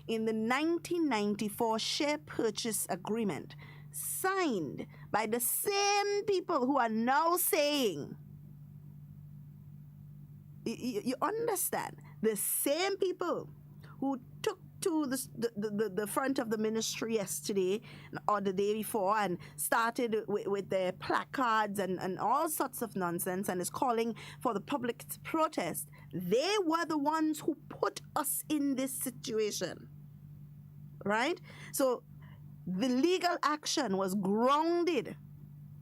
in the 1994 share purchase agreement signed by the same people who are now saying, you understand, the same people who took to the front of the ministry yesterday or the day before and started with their placards and all sorts of nonsense and is calling for the public to protest. They were the ones who put us in this situation, right? So the legal action was grounded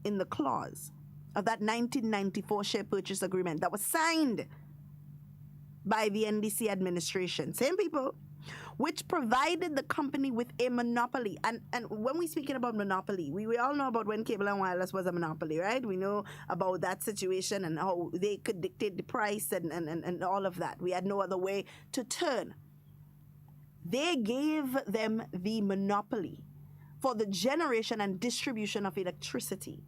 in the clause of that 1994 share purchase agreement that was signed by the NDC administration, same people, which provided the company with a monopoly. And when we're speaking about monopoly, we all know about when cable and wireless was a monopoly, right? We know about that situation and how they could dictate the price and all of that. We had no other way to turn. They gave them the monopoly for the generation and distribution of electricity.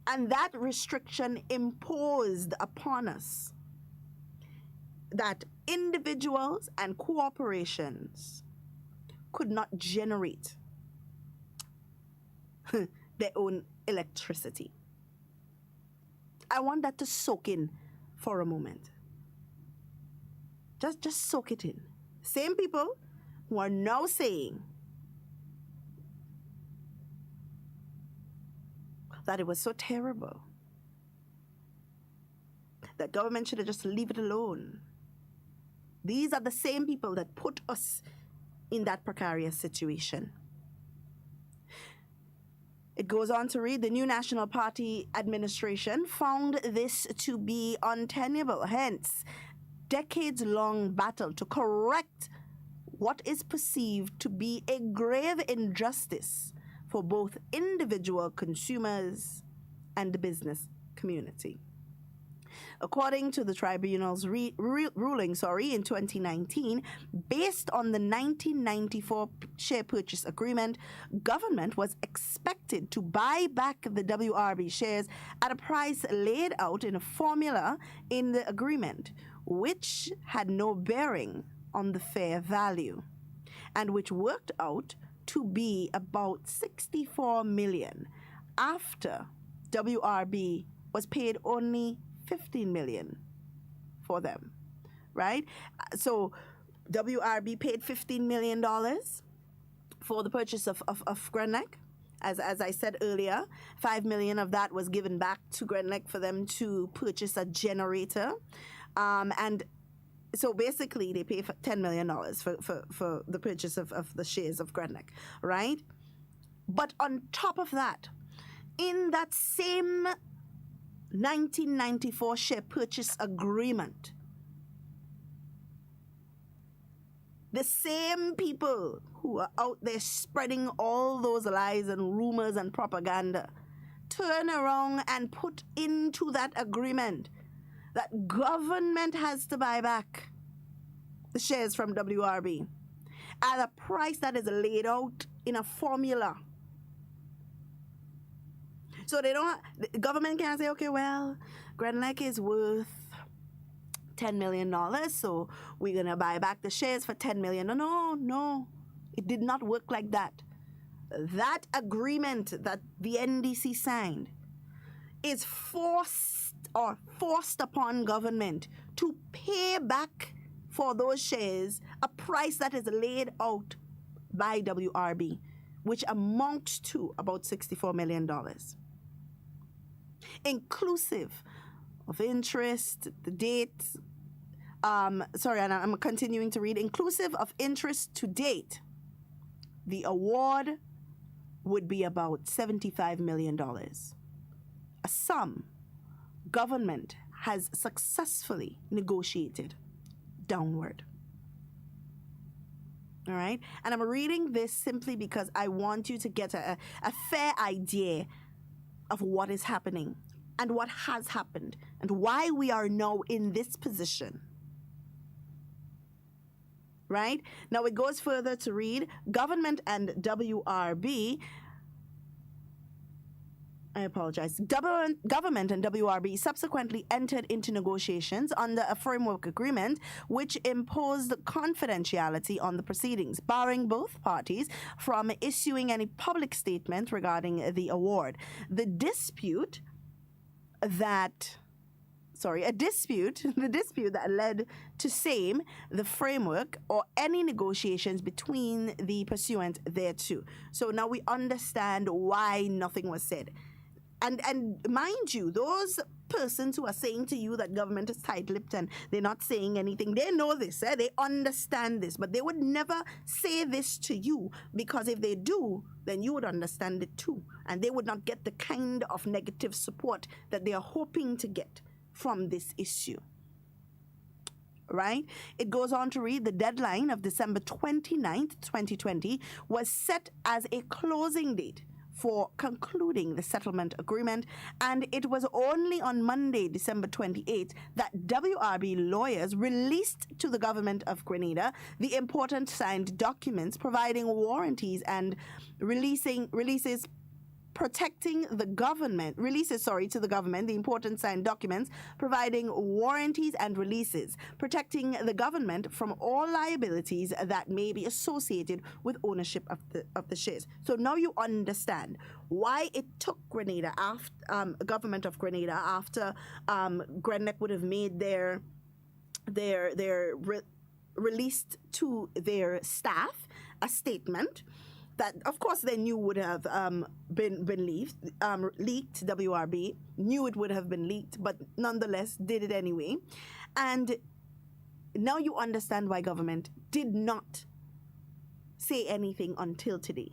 And that restriction imposed upon us that individuals and corporations could not generate their own electricity. I want that to soak in for a moment. Just soak it in. Same people who are now saying that it was so terrible that government should have just leave it alone. These are the same people that put us in that precarious situation. It goes on to read, the new National Party administration found this to be untenable. Hence, decades-long battle to correct what is perceived to be a grave injustice for both individual consumers and the business community. According to the tribunal's ruling in 2019, based on the 1994 share purchase agreement, government was expected to buy back the WRB shares at a price laid out in a formula in the agreement, which had no bearing on the fair value, and which worked out to be about $64 million after WRB was paid only $15 million for them, right? So WRB paid $15 million for the purchase of Grenlec. As I said earlier, $5 million of that was given back to Grenlec for them to purchase a generator. And so basically they pay for $10 million for the purchase of the shares of Grenlec, right? But on top of that, in that same 1994 share purchase agreement, the same people who are out there spreading all those lies and rumors and propaganda turn around and put into that agreement that government has to buy back the shares from WRB at a price that is laid out in a formula. So the government can't say, okay, well, Grenlec is worth $10 million, so we're going to buy back the shares for $10 million. No. It did not work like that. That agreement that the NDC signed is forced upon government to pay back for those shares a price that is laid out by WRB, which amounts to about $64 million. Inclusive of interest, the date, and I'm continuing to read. Inclusive of interest to date, the award would be about $75 million. A sum government has successfully negotiated downward. All right? And I'm reading this simply because I want you to get a fair idea of what is happening and what has happened and why we are now in this position. Right? Now it goes further to read, government and WRB, I apologize, government and WRB subsequently entered into negotiations under a framework agreement which imposed confidentiality on the proceedings, barring both parties from issuing any public statement regarding the award. The dispute that led to same the framework or any negotiations between the pursuant thereto. So now we understand why nothing was said. And mind you, those persons who are saying to you that government is tight-lipped and they're not saying anything, they know this, they understand this, but they would never say this to you, because if they do, then you would understand it too. And they would not get the kind of negative support that they are hoping to get from this issue. Right? It goes on to read, the deadline of December 29th, 2020 was set as a closing date for concluding the settlement agreement, and it was only on Monday, December 28th, that WRB lawyers released to the government of Grenada the important signed documents providing warranties and releases protecting the government, to the government, the important signed documents providing warranties and releases, protecting the government from all liabilities that may be associated with ownership of the shares. So now you understand why it took Grenada, government of Grenada, after Grenlec would have made their released to their staff a statement that, of course, they knew would have been leaked. WRB knew it would have been leaked, but nonetheless did it anyway. And now you understand why government did not say anything until today.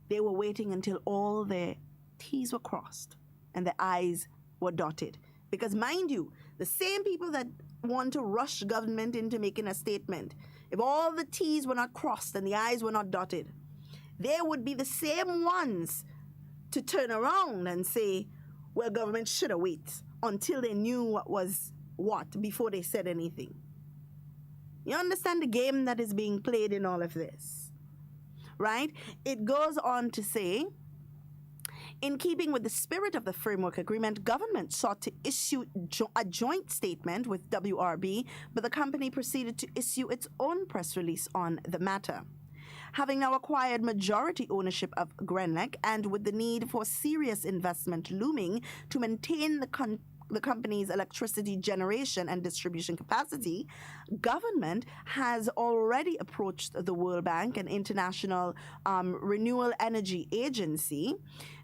They were waiting until all their T's were crossed and their I's were dotted. Because mind you, the same people that want to rush government into making a statement, if all the T's were not crossed and the I's were not dotted, they would be the same ones to turn around and say, well, government should have waited until they knew what was what before they said anything. You understand the game that is being played in all of this, right? It goes on to say, in keeping with the spirit of the framework agreement, government sought to issue a joint statement with WRB, but the company proceeded to issue its own press release on the matter. Having now acquired majority ownership of Grenlec, and with the need for serious investment looming to maintain the company's electricity generation and distribution capacity, government has already approached the World Bank and International Renewable Energy Agency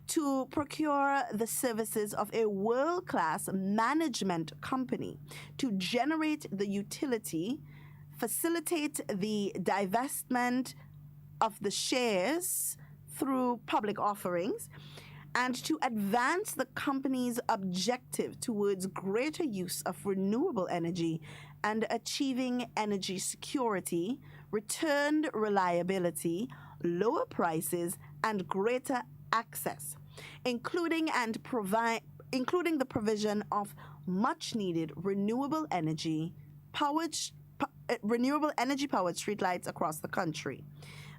to procure the services of a world-class management company to generate the utility, facilitate the divestment of the shares through public offerings, and to advance the company's objective towards greater use of renewable energy and achieving energy security, returned reliability, lower prices, and greater access, including the provision of much-needed renewable energy powered streetlights across the country.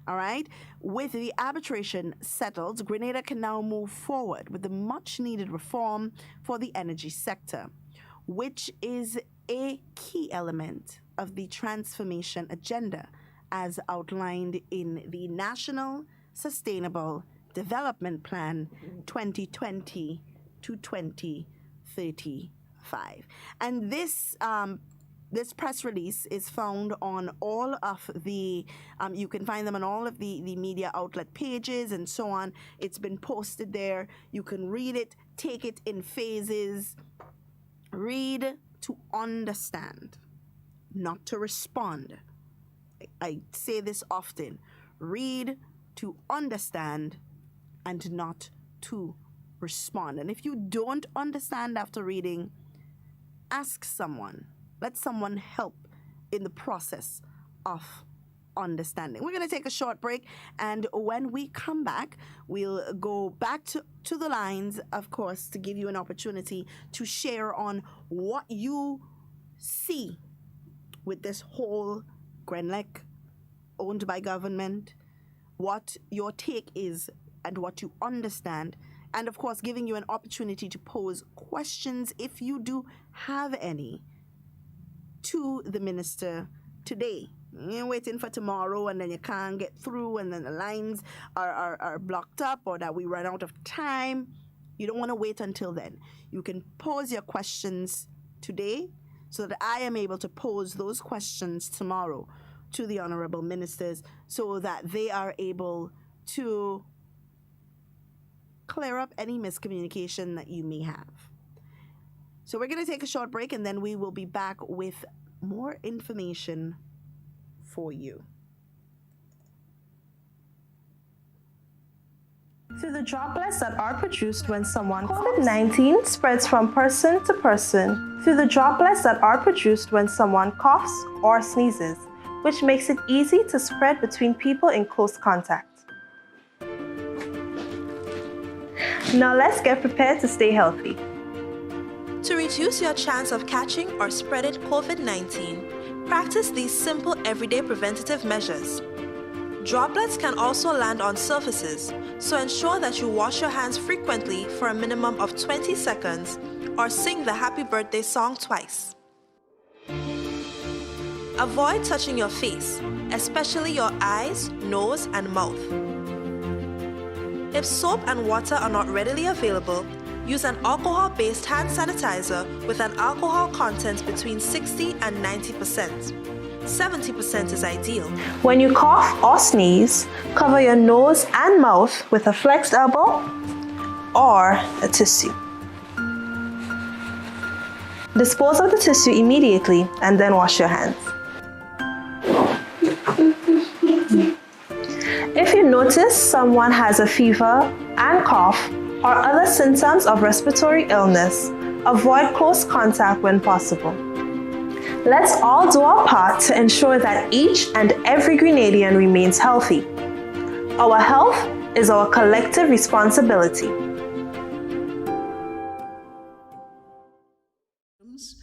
All right. With the arbitration settled, Grenada can now move forward with the much-needed reform for the energy sector, which is a key element of the transformation agenda as outlined in the National Sustainable Development Plan 2020 to 2035. And this press release is found on all of the, you can find them on all of the media outlet pages and so on. It's been posted there. You can read it, take it in phases. Read to understand, not to respond. I say this often. Read to understand and not to respond. And if you don't understand after reading, ask someone. Let someone help in the process of understanding. We're going to take a short break, and when we come back, we'll go back to the lines, of course, to give you an opportunity to share on what you see with this whole Grenlec owned by government, what your take is and what you understand, and of course giving you an opportunity to pose questions if you do have any to the minister today. You're waiting for tomorrow and then you can't get through and then the lines are blocked up or that we run out of time. You don't want to wait until then. You can pose your questions today so that I am able to pose those questions tomorrow to the honorable ministers so that they are able to clear up any miscommunication that you may have. So we're going to take a short break and then we will be back with more information for you. Through the droplets that are produced when someone COVID-19 spreads from person to person through the droplets that are produced when someone coughs or sneezes, which makes it easy to spread between people in close contact. Now let's get prepared to stay healthy. To reduce your chance of catching or spreading COVID-19, practice these simple everyday preventative measures. Droplets can also land on surfaces, so ensure that you wash your hands frequently for a minimum of 20 seconds or sing the happy birthday song twice. Avoid touching your face, especially your eyes, nose, and mouth. If soap and water are not readily available, use an alcohol-based hand sanitizer with an alcohol content between 60 and 90%. 70% is ideal. When you cough or sneeze, cover your nose and mouth with a flexed elbow or a tissue. Dispose of the tissue immediately and then wash your hands. If you notice someone has a fever and cough or other symptoms of respiratory illness, avoid close contact when possible. Let's all do our part to ensure that each and every Grenadian remains healthy. Our health is our collective responsibility.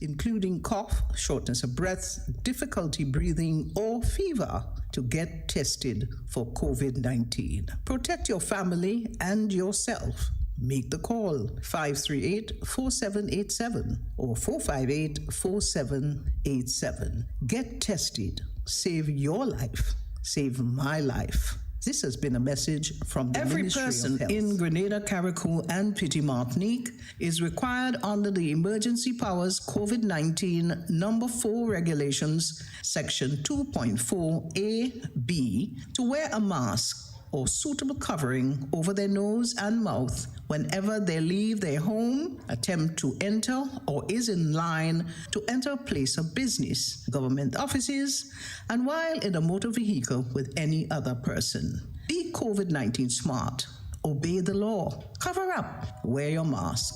Including cough, shortness of breath, difficulty breathing, or fever, to get tested for COVID-19. Protect your family and yourself. Make the call 538-4787 or 458-4787. Get tested. Save your life. saved my life. This has been a message from the Ministry of Health. Every person in Grenada, Carriacou, and Petite Martinique is required under the Emergency Powers COVID-19 Number 4 Regulations, Section 2.4a(b), to wear a mask or suitable covering over their nose and mouth whenever they leave their home, attempt to enter, or is in line to enter a place of business, government offices, and while in a motor vehicle with any other person. Be COVID-19 smart. Obey the law. Cover up. Wear your mask.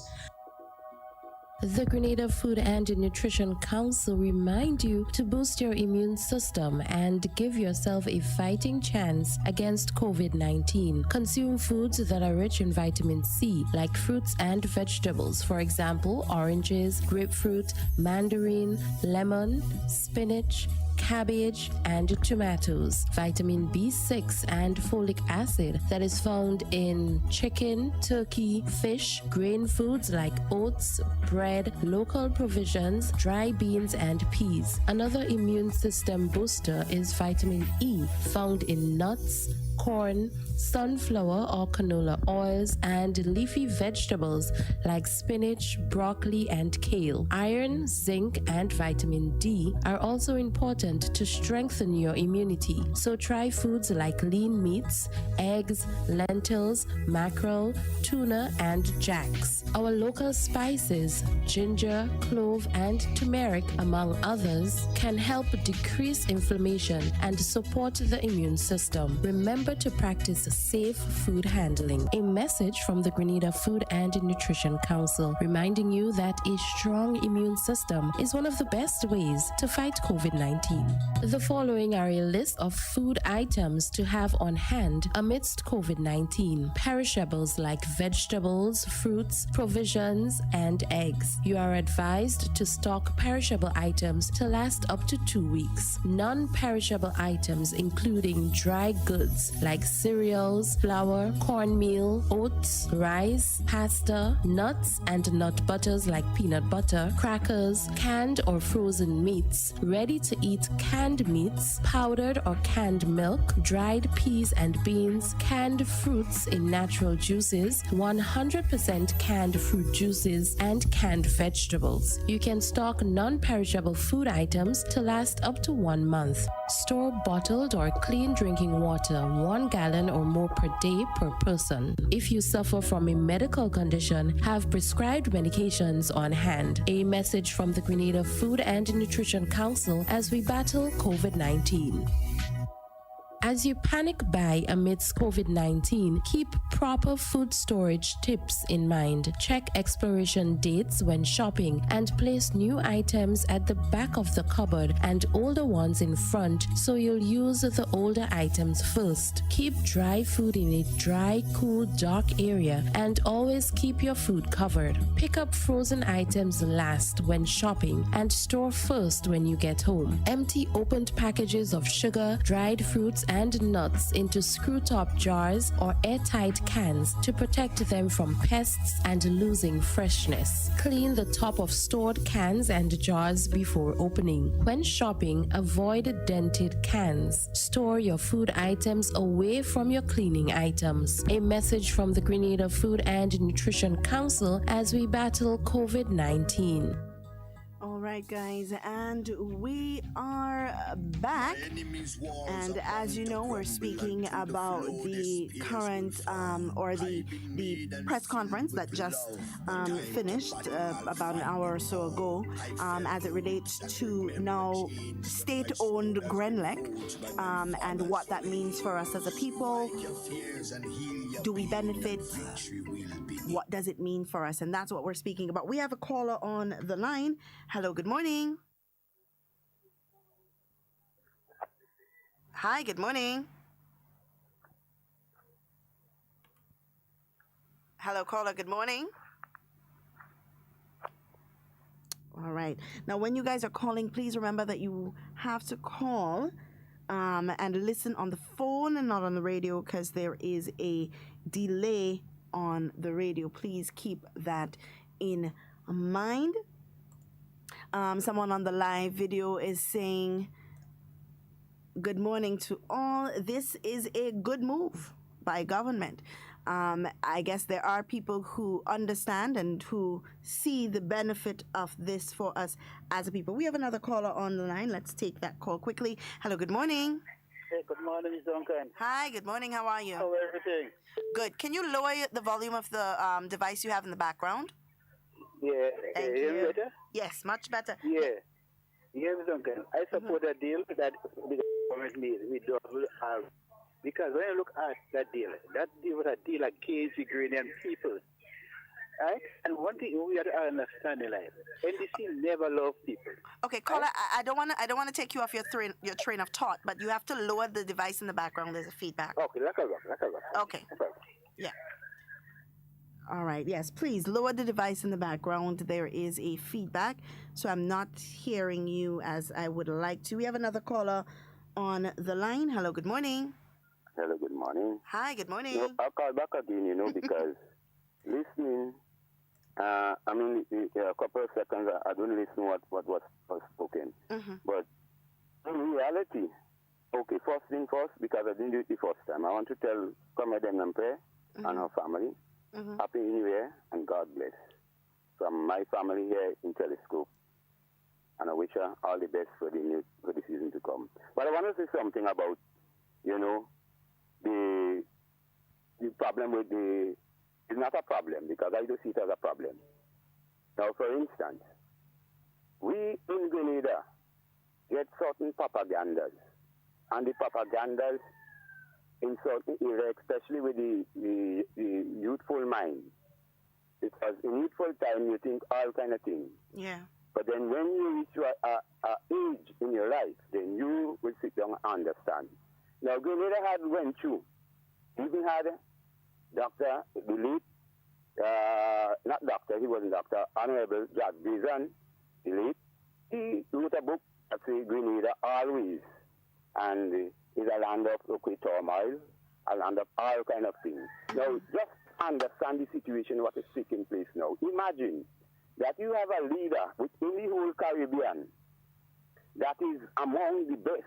The Grenada Food and Nutrition Council remind you to boost your immune system and give yourself a fighting chance against COVID-19. Consume foods that are rich in vitamin C, like fruits and vegetables. For example, oranges, grapefruit, mandarin, lemon, spinach, cabbage, and tomatoes. Vitamin B6 and folic acid that is found in chicken, turkey, fish, grain foods like oats, bread, local provisions, dry beans, and peas. Another immune system booster is vitamin E, found in nuts, corn, sunflower or canola oils, and leafy vegetables like spinach, broccoli, and kale. Iron, zinc, and vitamin D are also important to strengthen your immunity. So try foods like lean meats, eggs, lentils, mackerel, tuna, and jacks. Our local spices, ginger, clove, and turmeric, among others, can help decrease inflammation and support the immune system. Remember to practice safe food handling. A message from the Grenada Food and Nutrition Council reminding you that a strong immune system is one of the best ways to fight COVID-19. The following are a list of food items to have on hand amidst COVID-19. Perishables like vegetables, fruits, provisions, and eggs. You are advised to stock perishable items to last up to 2 weeks. Non-perishable items including dry goods like cereals, flour, cornmeal, oats, rice, pasta, nuts, and nut butters like peanut butter, crackers, canned or frozen meats, ready-to-eat canned meats, powdered or canned milk, dried peas and beans, canned fruits in natural juices, 100% canned fruit juices, and canned vegetables. You can stock non-perishable food items to last up to 1 month. Store bottled or clean drinking water, 1 gallon or more per day per person. If you suffer from a medical condition, have prescribed medications on hand. A message from the Grenada Food and Nutrition Council as we battle COVID-19. As you panic buy amidst COVID-19, keep proper food storage tips in mind. Check expiration dates when shopping and place new items at the back of the cupboard and older ones in front, so you'll use the older items first. Keep dry food in a dry, cool, dark area and always keep your food covered. Pick up frozen items last when shopping and store first when you get home. Empty opened packages of sugar, dried fruits, and nuts into screw-top jars or airtight cans to protect them from pests and losing freshness. Clean the top of stored cans and jars before opening. When shopping, avoid dented cans. Store your food items away from your cleaning items. A message from the Grenada Food and Nutrition Council as we battle COVID-19. All right, guys, and we are back. And as you know, we're speaking about the current or the press conference that just finished about an hour or so ago, as it relates to now state-owned Grenlec, and what that means for us as a people. Do we benefit? What does it mean for us? And that's what we're speaking about. We have a caller on the line. Hello, good morning. Hi, good morning. Hello, caller, good morning. All right. Now, when you guys are calling, please remember that you have to call and listen on the phone and not on the radio, because there is a delay on the radio. Please keep that in mind. Someone on the live video is saying good morning to all. This is a good move by government. I guess there are people who understand and who see the benefit of this for us as a people. We have another caller on the line. Let's take that call quickly. Hello, good morning. Hey, good morning, Miss Duncan. Hi, good morning. How are you? How are everything? Good. Can you lower the volume of the device you have in the background? Yeah. Thank you. you. Better? Yes, much better. Yeah. Yeah, Miss Duncan. I support that deal that the government made with WI. Because when you look at that deal was a deal against the Grenadian people. Right? And one thing we have to understand in life, NDC never loved people. Okay, caller, right? I don't want to take you off your train of thought, but you have to lower the device in the background. There's a feedback. Okay, let's go. Okay. Yeah. All right. Yes, please lower the device in the background. There is a feedback, so I'm not hearing you as I would like to. We have another caller on the line. Hello, good morning. Hello, good morning. Hi, good morning. I'll call back again, because listening, a couple of seconds, I don't listen what was spoken. Mm-hmm. But in reality, okay, first thing first, because I didn't do it the first time, I want to tell Comedian Nampe and her family, Happy New Year and God bless. From my family here in Telescope. And I wish her all the best for the season to come. But I want to say something about, the problem with it's not a problem because I do see it as a problem. Now, for instance, we in Grenada get certain propagandas, and the propagandas in certain areas, especially with the youthful mind, because in youthful time you think all kind of things. Yeah. But then when you reach a age in your life, then you will sit down and understand. Now, Grenada went through. Even had Dr. Delete, not doctor, he wasn't doctor, Honorable Jack Bison, Delete. He wrote a book that says Grenada always. And it's a land of turmoil, a land of all kind of things. Now, just understand the situation, what is taking place now. Imagine that you have a leader within the whole Caribbean that is among the best,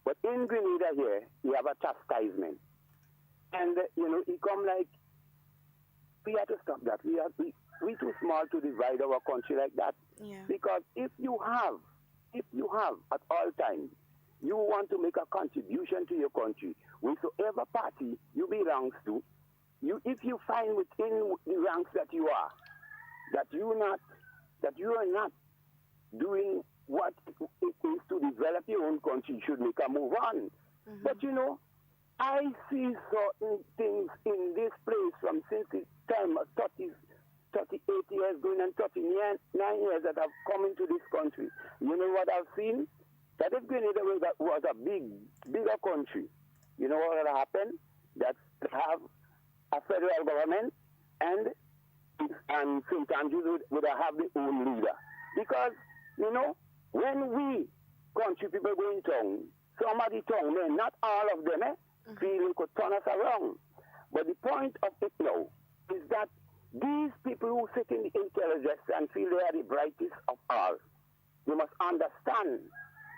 But in Grenada here, we have a chastisement. And, he come like, we have to stop that. We too small to divide our country like that. Yeah. Because if you have at all times, you want to make a contribution to your country, whichever party you belongs to, if you find within the ranks that you are, that you are not doing what it is to develop your own country, you should make a move on. Mm-hmm. But I see certain things in this place from since the time of 38 years going and 39 years that I've come into this country. You know what I've seen? That if Grenada was a bigger country, you know what would happen? That have a federal government and St. Andrews would have their own leader. Because, when we country people go in town, some of the town men, not all of them, feeling could turn us around. But the point of it now is that these people who sit in the intelligence and feel they are the brightest of all, you must understand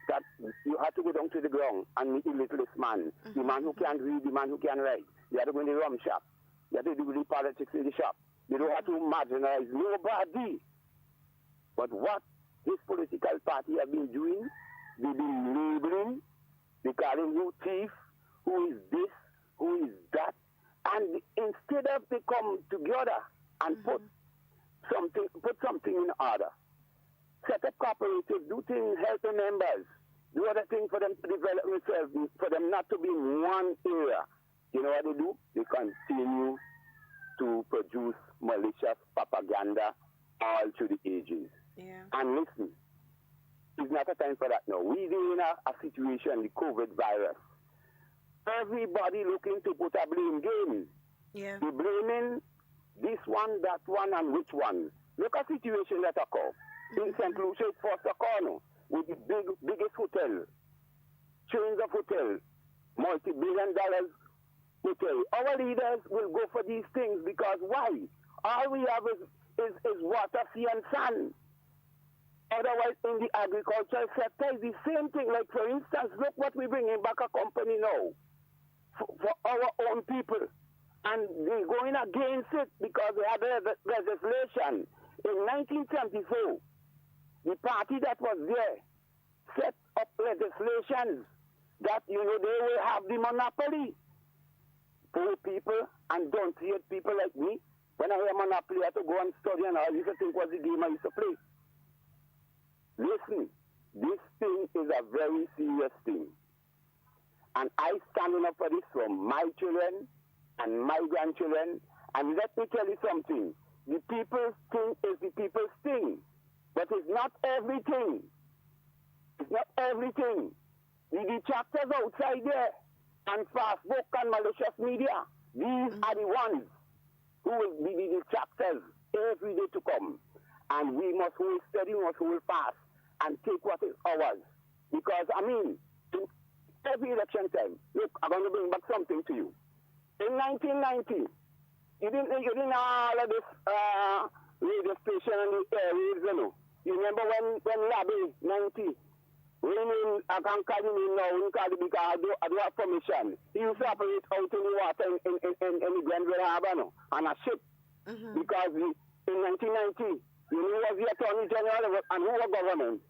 that you have to go down to the ground and meet the littlest man, the man who can read, the man who can write. You have to go in the rum shop. You have to do the politics in the shop. You don't have to marginalize nobody. But what this political party have been doing, they've been labeling, they calling you thief, who is this, who is that, and instead of they come together and put something in order, set up cooperatives, do things, help the members, do other things for them to develop themselves, for them not to be in one area. You know what they do? They continue to produce malicious propaganda all through the ages. Yeah. And listen, it's not a time for that now. We're in a situation, the COVID virus. Everybody looking to put a blame game. Yeah. They're blaming this one, that one, and which one. Look at the situation that occur. In St. Lucia, it's first occur with the biggest hotel, chains of hotel, multi-billion-dollar hotel. Our leaders will go for these things because why? All we have is water, sea, and sun. Otherwise, in the agricultural sector, it's the same thing. Like, for instance, look what we're bringing back a company now for our own people. And they're going against it because they had a legislation. In 1974, the party that was there set up legislation that, they will have the monopoly. Poor people and don't treat people like me. When I hear monopoly, I have to go and study and all. I used to think was the game I used to play. Listen, this thing is a very serious thing. And I standing up for this for my children and my grandchildren. And let me tell you something. The people's thing is the people's thing. But it's not everything. It's not everything. The detractors outside there and Facebook and malicious media, these are the ones who will be the detractors every day to come. And we must hold steady, we must hold fast and take what is ours. Because, in every election time, look, I'm going to bring back something to you. In 1990, you didn't have all of this radio station and the airwaves, You remember when Labby 90, I can't call him now, we call it because I do have permission. He used to operate out in the water in the Grenada Harbor, on a ship. Because in 1990, who was the Attorney General and who was government?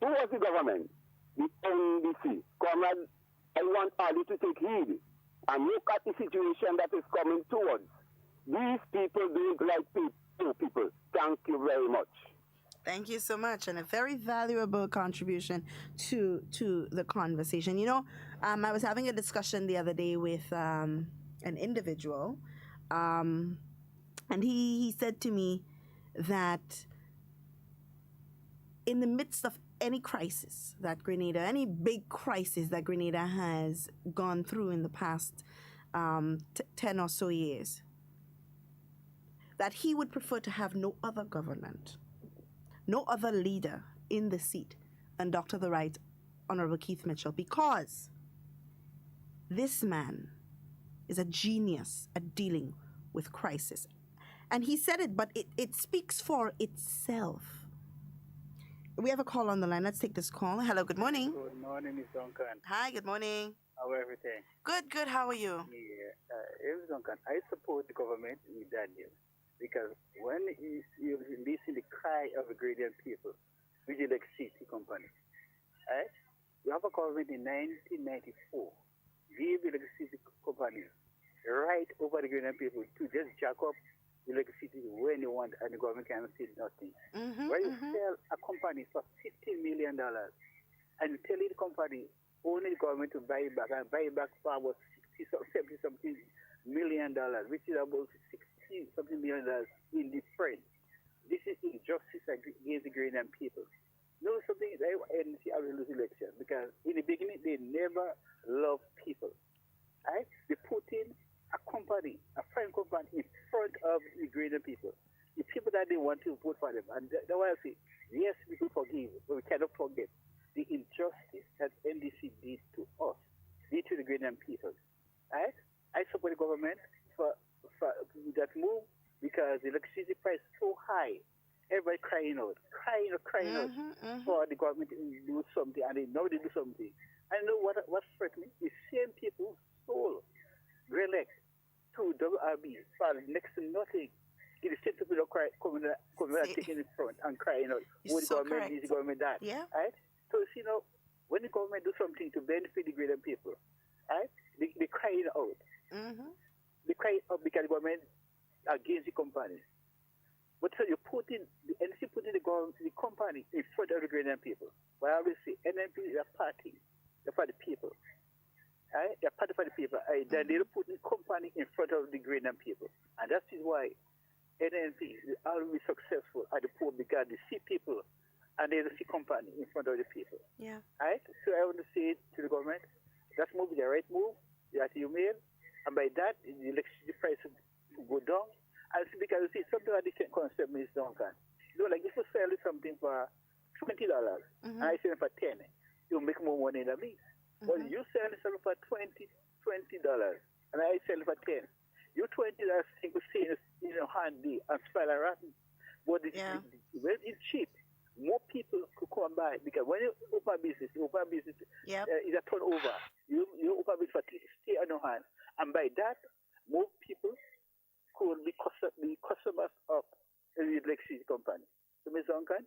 Who was the government? The NDC. Comrade, I want all you to take heed and look at the situation that is coming towards. These people don't like people. Thank you very much. Thank you so much, and a very valuable contribution to the conversation. I was having a discussion the other day with an individual, and he said to me that in the midst of any crisis that Grenada, any big crisis that Grenada has gone through in the past 10 or so years, that he would prefer to have no other government, no other leader in the seat than Dr. the Right Honorable Keith Mitchell, because this man is a genius at dealing with crisis. And he said it, but it speaks for itself. We have a call on the line. Let's take this call. Hello, good morning. Good morning, Ms. Duncan. Hi, good morning. How are everything? Good. How are you? Yeah, Ms. Duncan, I support the government with that deal. Because when you listen to the cry of the Grenadian people, which is like city company, right? You have a government in 1994, gave the electricity company right over the Grenadian people to just jack up the electricity when you want, and the government cannot see nothing. When you sell a company for $50 million, and you tell the company only the government to buy it back, and buy it back for about 70 something million dollars, which is about something million dollars in difference. This is injustice against the Grenadian people. You know something? They NC have lose election because in the beginning they never loved people. Right? They put in a company, a foreign company, in front of the Grenadian people. The people that they want to vote for them. And that's why I say, yes, we can forgive, but we cannot forget the injustice that NDC did to us, did to the Grenadian people. Right? I support the government for that move because the electricity price is so high. Everybody crying out for the government to do something, and they know they do something. I know what threatening the same people sold Grelec to WRB for next to nothing. It is same people coming out taking in front and crying out. What the government is, the government that. Yeah. Right? So when the government do something to benefit the Grenadian people, right? They crying out. They cry out because the government against the company. But so you put in the NC put in the company in front of the Grenadian people. Well, I will say NNP is a party. They're for the people. Right? They're party for the people. Then they put the company in front of the Grenadian people. And that is why NNP is always successful at the poor because they see people and they see company in front of the people. Yeah. Right? So I want to say to the government, that move is the right move that you made. And by that, the electricity price will go down. And it's because you see, something like this concept is Duncan. Like if you sell something for $20 and I sell it for $10, you'll make more money than me. But you sell something for $20 and I sell it for $10. You $20 think you see in handy and spoil a rotten. But it's cheap. more people could come by, because when you open business is a turnover. You open business for stay on your hand, and by that, more people could be customers of the electricity company. So, Mr. Uncan,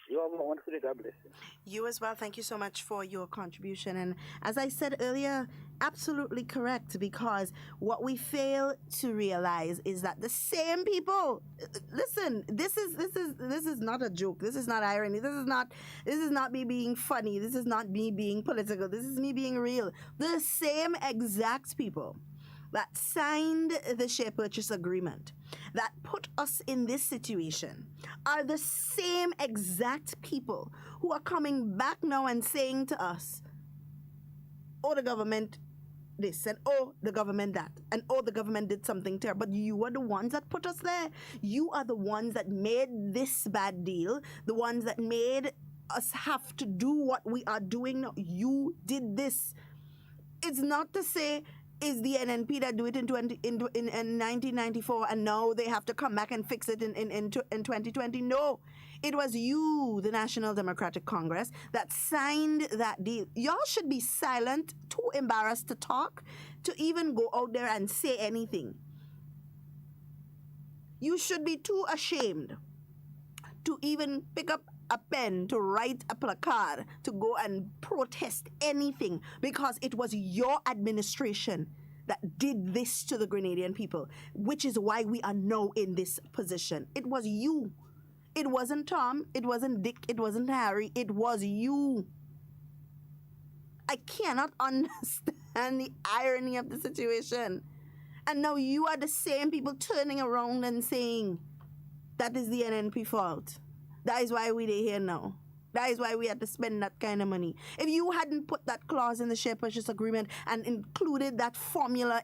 you have a wonderful day. God bless you. You as well. Thank you so much for your contribution. And as I said earlier, absolutely correct, because what we fail to realize is that the same people, listen, this is not a joke. This is not irony. This is not me being funny. This is not me being political. This is me being real. The same exact people that signed the share purchase agreement that put us in this situation are the same exact people who are coming back now and saying to us, oh, the government this, and oh, the government that, and oh, the government did something terrible. But you are the ones that put us there. You are the ones that made this bad deal, the ones that made us have to do what we are doing now. You did this. It's not to say is the NNP that do it in 1994 and now they have to come back and fix it in 2020. No, it was you, the National Democratic Congress, that signed that deal. Y'all should be silent, too embarrassed to talk, to even go out there and say anything. You should be too ashamed to even pick up a pen to write a placard to go and protest anything, because it was your administration that did this to the Grenadian people, which is why we are now in this position. It was you. It wasn't Tom. It wasn't Dick. It wasn't Harry. It was you. I cannot understand the irony of the situation. And now you are the same people turning around and saying that is the NNP fault. That is why we're here now. That is why we had to spend that kind of money. If you hadn't put that clause in the share purchase agreement and included that formula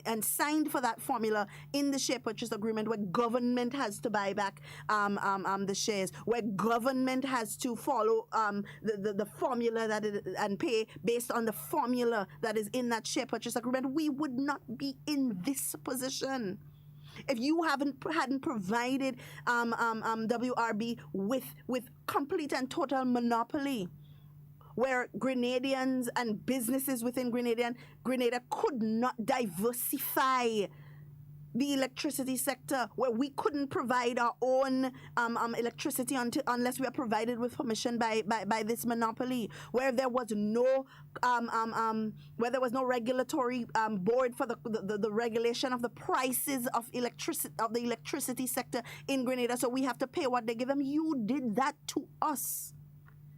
and signed for that formula in the share purchase agreement, where government has to buy back the shares, where government has to follow the formula that and pay based on the formula that is in that share purchase agreement, we would not be in this position. If you hadn't provided WRB with complete and total monopoly, where Grenadians and businesses within Grenada could not diversify the electricity sector, where we couldn't provide our own electricity unless we are provided with permission by this monopoly, where there was no regulatory board for the regulation of the prices of the electricity sector in Grenada, so we have to pay what they give them. You did that to us.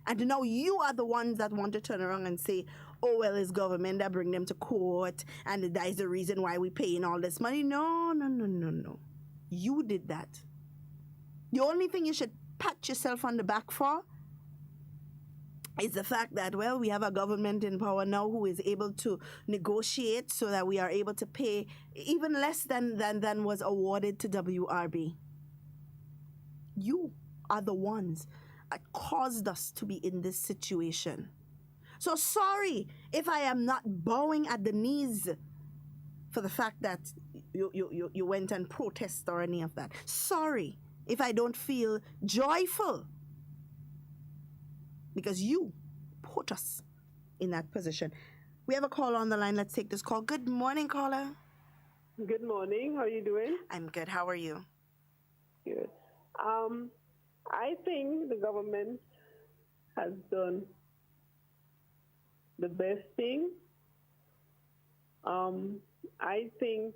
And now you are the ones that want to turn around and say, oh, well, it's government that bring them to court, and that is the reason why we're paying all this money. No. You did that. The only thing you should pat yourself on the back for is the fact that, well, we have a government in power now who is able to negotiate so that we are able to pay even less than was awarded to WRB. You are the ones that caused us to be in this situation. So sorry if I am not bowing at the knees for the fact that you went and protested or any of that. Sorry if I don't feel joyful, because you put us in that position. We have a call on the line. Let's take this call. Good morning, caller. Good morning. How are you doing? I'm good. How are you? Good. I think the government has done the best thing. I think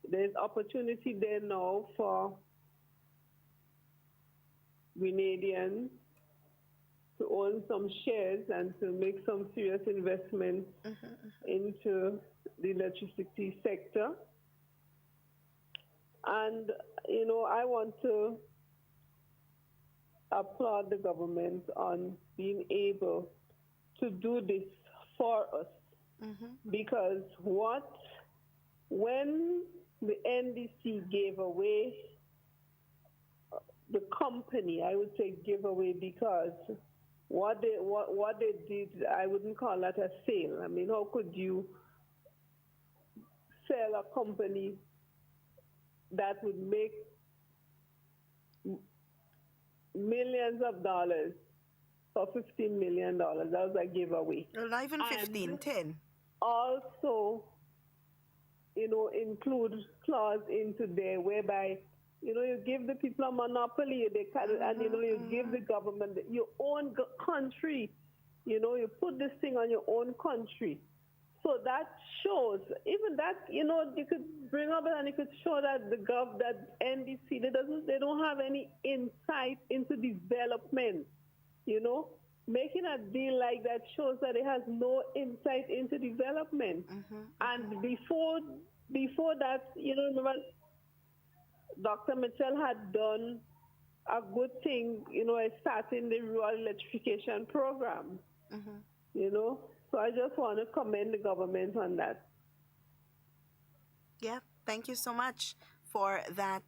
there's opportunity there now for Grenadians to own some shares and to make some serious investments into the electricity sector. And, I want to applaud the government on being able to do this for us. Because when the NDC gave away the company, I would say give away, because what they did, I wouldn't call that a sale. I mean, how could you sell a company that would make millions of dollars for $15 million. That was a giveaway. Well, not even 15, And 10. Also, include clause into there whereby, you give the people a monopoly, and you give the government your own country. You put this thing on your own country. So that shows, even that, you could bring up and you could show that that NDC, they don't have any insight into development. Making a deal like that shows that it has no insight into development. And before that, remember, Dr. Mitchell had done a good thing, starting the rural electrification program. So I just want to commend the government on that. Yeah, thank you so much for that.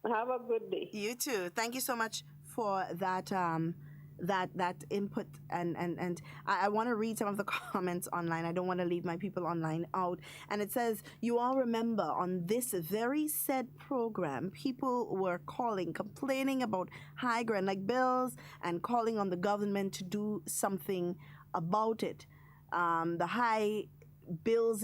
Have a good day. You too. Thank you so much for that that input, and I want to read some of the comments online. I don't want to leave my people online out. And it says, you all remember on this very said program, people were complaining about high Grenada bills and calling on the government to do something about it. The high bills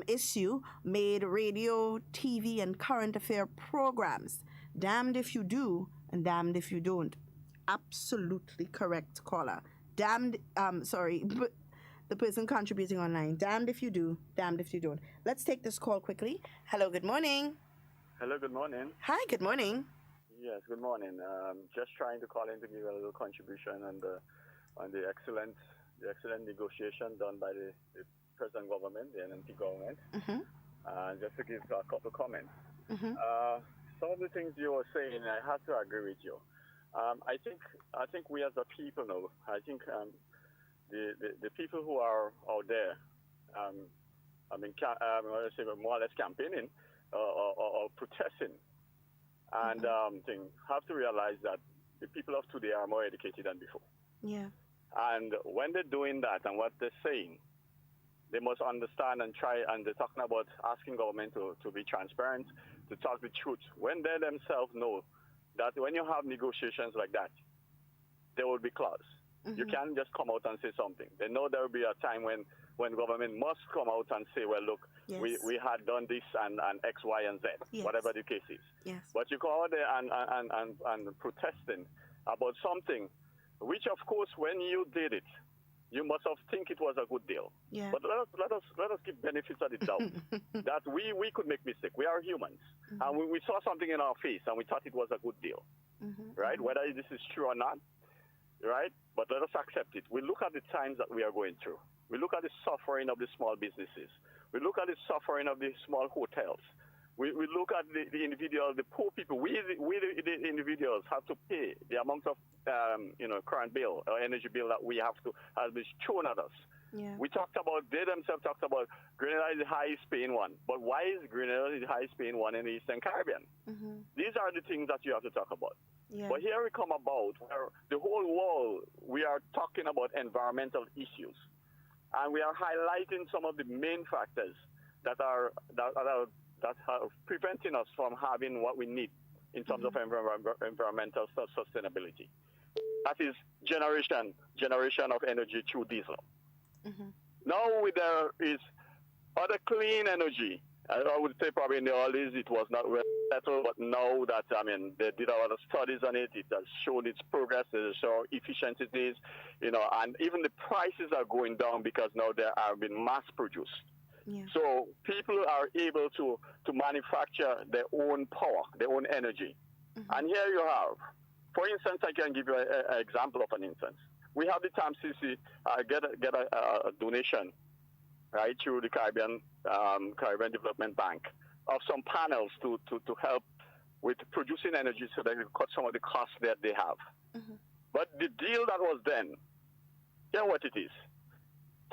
issue made radio, TV, and current affair programs. Damned if you do and damned if you don't. Absolutely correct, caller. Damned, but the person contributing online. Damned if you do, damned if you don't. Let's take this call quickly. Hello, good morning. Hello, good morning. Hi, good morning. Yes, good morning. Just trying to call in to give a little contribution on the excellent negotiation done by the present government, the NNP government. Just to give a couple comments. Some of the things you were saying, I have to agree with you. I think we as a people know. I think the people who are out there, more or less campaigning or protesting, and have to realize that the people of today are more educated than before. Yeah. And when they're doing that and what they're saying, they must understand and try. And they're talking about asking government to be transparent, to talk the truth, when they themselves know that when you have negotiations like that, there will be clause. You can't just come out and say something. They know there will be a time when government must come out and say, well, look, we had done this and X, Y, and Z, whatever the case is. Yes. But you go out there and protesting about something, which, of course, when you did it, you must have think it was a good deal. Yeah. But let us give benefits of the doubt that we could make mistake. We are humans. And we saw something in our face and we thought it was a good deal. Right? Whether this is true or not, right? But let us accept it. We look at the times that we are going through. We look at the suffering of the small businesses. We look at the suffering of the small hotels. We look at the individual, the poor people. We the individuals have to pay the amount of current bill or energy bill that we have to has been shown at us. Yeah. They themselves talked about Grenada is the highest paying one. But why is Grenada the highest paying one in the Eastern Caribbean? These are the things that you have to talk about. Yeah. But here we come about where the whole world, we are talking about environmental issues. And we are highlighting some of the main factors that are preventing us from having what we need in terms of environmental sustainability. That is generation of energy through diesel. Now there is other clean energy. I would say probably in the early days it was not well settled, but now that, they did a lot of studies on it, it has shown its progress, it has shown efficient it is, and even the prices are going down because now they are being mass produced. Yeah. So people are able to manufacture their own power, their own energy. And here you have, for instance, I can give you an example of an instance. We have the TAMCC get a donation, right, through the Caribbean Development Bank of some panels to help with producing energy so they can cut some of the costs that they have. But the deal that was then, here's what it is.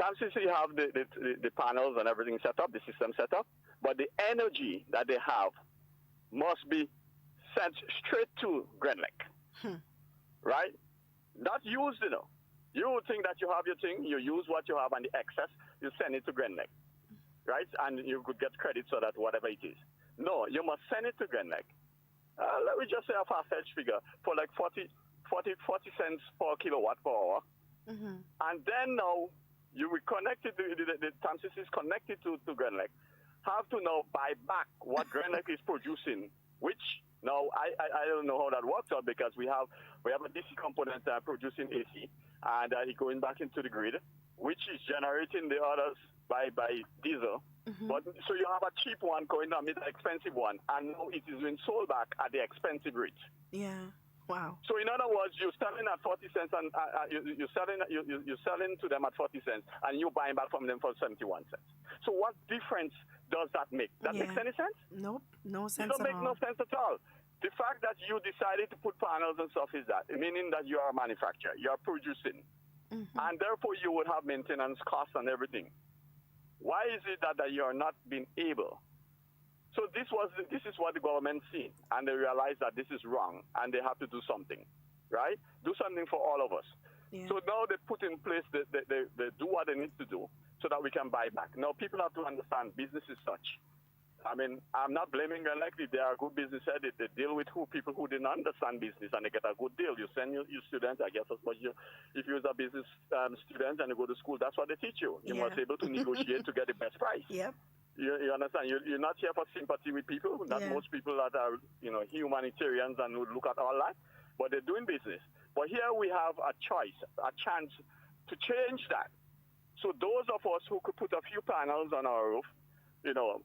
TAMCC have the panels and everything set up, the system set up, but the energy that they have must be sent straight to Grenlec, right? Not used, You would think that you have your thing, you use what you have and the excess, you send it to Grenlec, right? And you could get credit so that whatever it is. No, you must send it to Grenlec. let me just say a far-fetched figure, for like 40 cents per kilowatt per hour. And then now you will connect it, the TAMCC is connected to Grenlec, have to now buy back what Grenlec is producing, which now I don't know how that works out, because we have a DC component producing AC, and it's going back into the grid, which is generating the others by diesel. But so you have a cheap one going on with an expensive one, and now it is being sold back at the expensive rate. Yeah. Wow. So in other words, you're selling at 40 cents, and you're selling to them at 40 cents, and you're buying back from them for 71 cents. So what difference does that make? That makes any sense? Nope, no sense. It don't make no sense at all. The fact that you decided to put panels and stuff is that, meaning that you are a manufacturer, you are producing, and therefore you would have maintenance costs and everything. Why is it that you are not being able? So this is what the government seen, and they realize that this is wrong, and they have to do something, right? Do something for all of us. Yeah. So now they put in place, they do what they need to do so that we can buy back. Now people have to understand business is such. I mean, I'm not blaming them. Like, if they are good business head, they deal with people who didn't understand business, and they get a good deal. You send your students, I guess, as much if you're a business student and you go to school, that's what they teach you. You must be able to negotiate to get the best price. Yep. You understand? You're not here for sympathy with people. Not most people that are, humanitarians and would look at all that, but they're doing business. But here we have a choice, a chance to change that. So those of us who could put a few panels on our roof,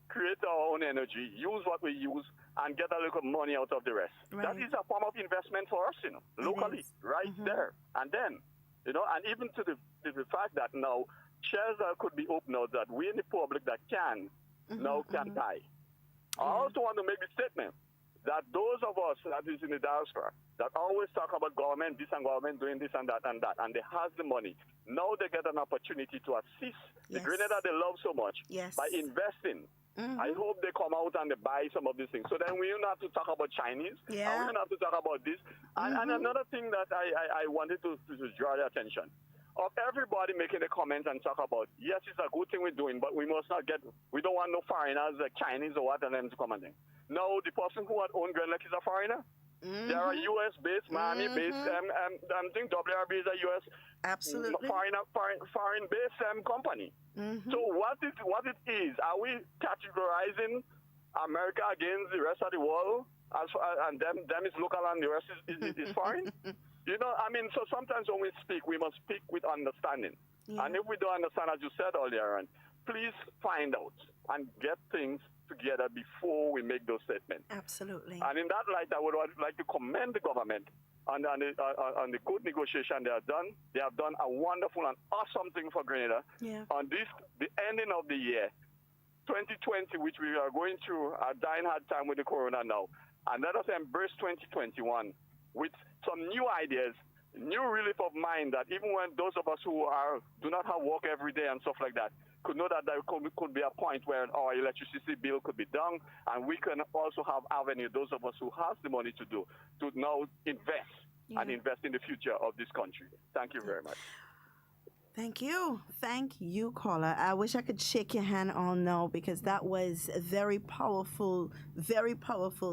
create our own energy, use what we use, and get a little money out of the rest. Right. That is a form of investment for us, locally, right there. And then, and even to the fact that now shares could be opened out that we in the public that can buy. I also want to make the statement that those of us that is in the diaspora that always talk about government, this and government doing this and that, and they has the money. Now they get an opportunity to assist the Grenada they love so much by investing. I hope they come out and they buy some of these things. So then we don't have to talk about Chinese. Yeah. We don't have to talk about this. And another thing that I wanted to draw the attention of everybody making a comment and talk about, yes, it's a good thing we're doing, but we don't want no foreigners, Chinese or what, and them to come and think. No, the person who had owned Grenlec is a foreigner. They are a U.S.-based, Miami-based, I think WRB is a U.S. foreign-based company. So what it is, are we categorizing America against the rest of the world, and them is local and the rest is foreign? So sometimes when we speak, we must speak with understanding. Yeah. And if we don't understand, as you said earlier, please find out and get things together before we make those statements. Absolutely. And in that light, I would like to commend the government on the good negotiation they have done. They have done a wonderful and awesome thing for Grenada. Yeah. On the ending of the year, 2020, which we are going through a dying hard time with the corona now. And let us embrace 2021 with some new ideas, new relief of mind, that even when those of us who do not have work every day and stuff like that could know that there could be a point where our electricity bill could be down, and we can also have avenue, those of us who have the money to now invest and invest in the future of this country. Thank you very much. Thank you, caller. I wish I could shake your hand on now, because that was a very powerful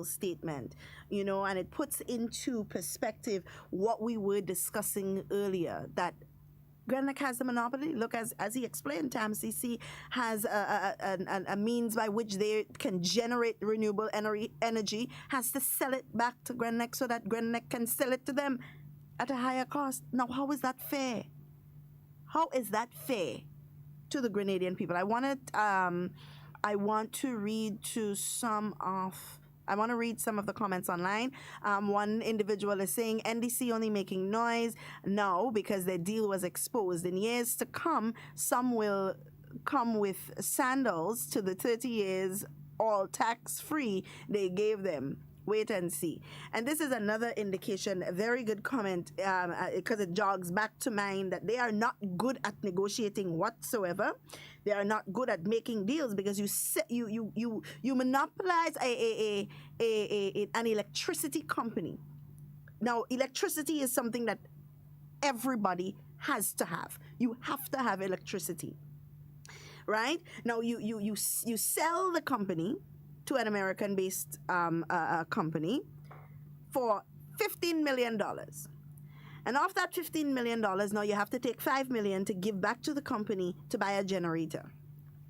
statement, and it puts into perspective what we were discussing earlier, that Grenlec has the monopoly. Look, as he explained, TAMCC has a means by which they can generate renewable energy, has to sell it back to Grenlec so that Grenlec can sell it to them at a higher cost. Now, how is that fair? How is that fair to the Grenadian people? I want to read some of the comments online. One individual is saying NDC only making noise now because their deal was exposed. In years to come, some will come with sandals to the 30 years all tax-free they gave them. Wait and see. And this is another indication, a very good comment, because it jogs back to mind that they are not good at negotiating whatsoever. They are not good at making deals, because you monopolize an electricity company. Now, electricity is something that everybody has to have. You have to have electricity, right? Now, you sell the company to an American-based company, for $15 million. And off that $15 million, now you have to take $5 million to give back to the company to buy a generator.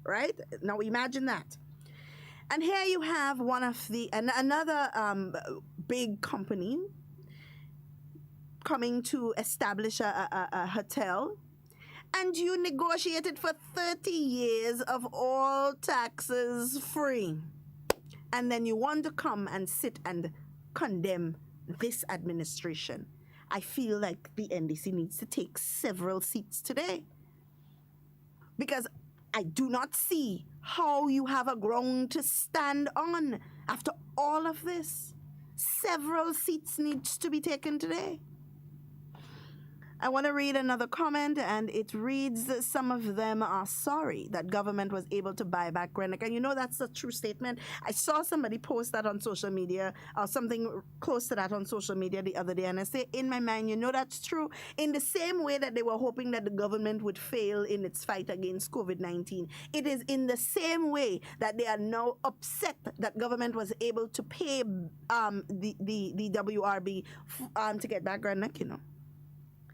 Right? Now imagine that. And here you have another big company coming to establish a hotel, and you negotiated for 30 years of all taxes free. And then you want to come and sit and condemn this administration. I feel like the NDC needs to take several seats today, because I do not see how you have a ground to stand on after all of this. Several seats needs to be taken today. I want to read another comment, and it reads, some of them are sorry that government was able to buy back Grenadier. And you know that's a true statement. I saw somebody post that on social media, or something close to that on social media the other day, and I say, in my mind, you know that's true. In the same way that they were hoping that the government would fail in its fight against COVID-19, it is in the same way that they are now upset that government was able to pay the WRB to get back Grenadier, you know.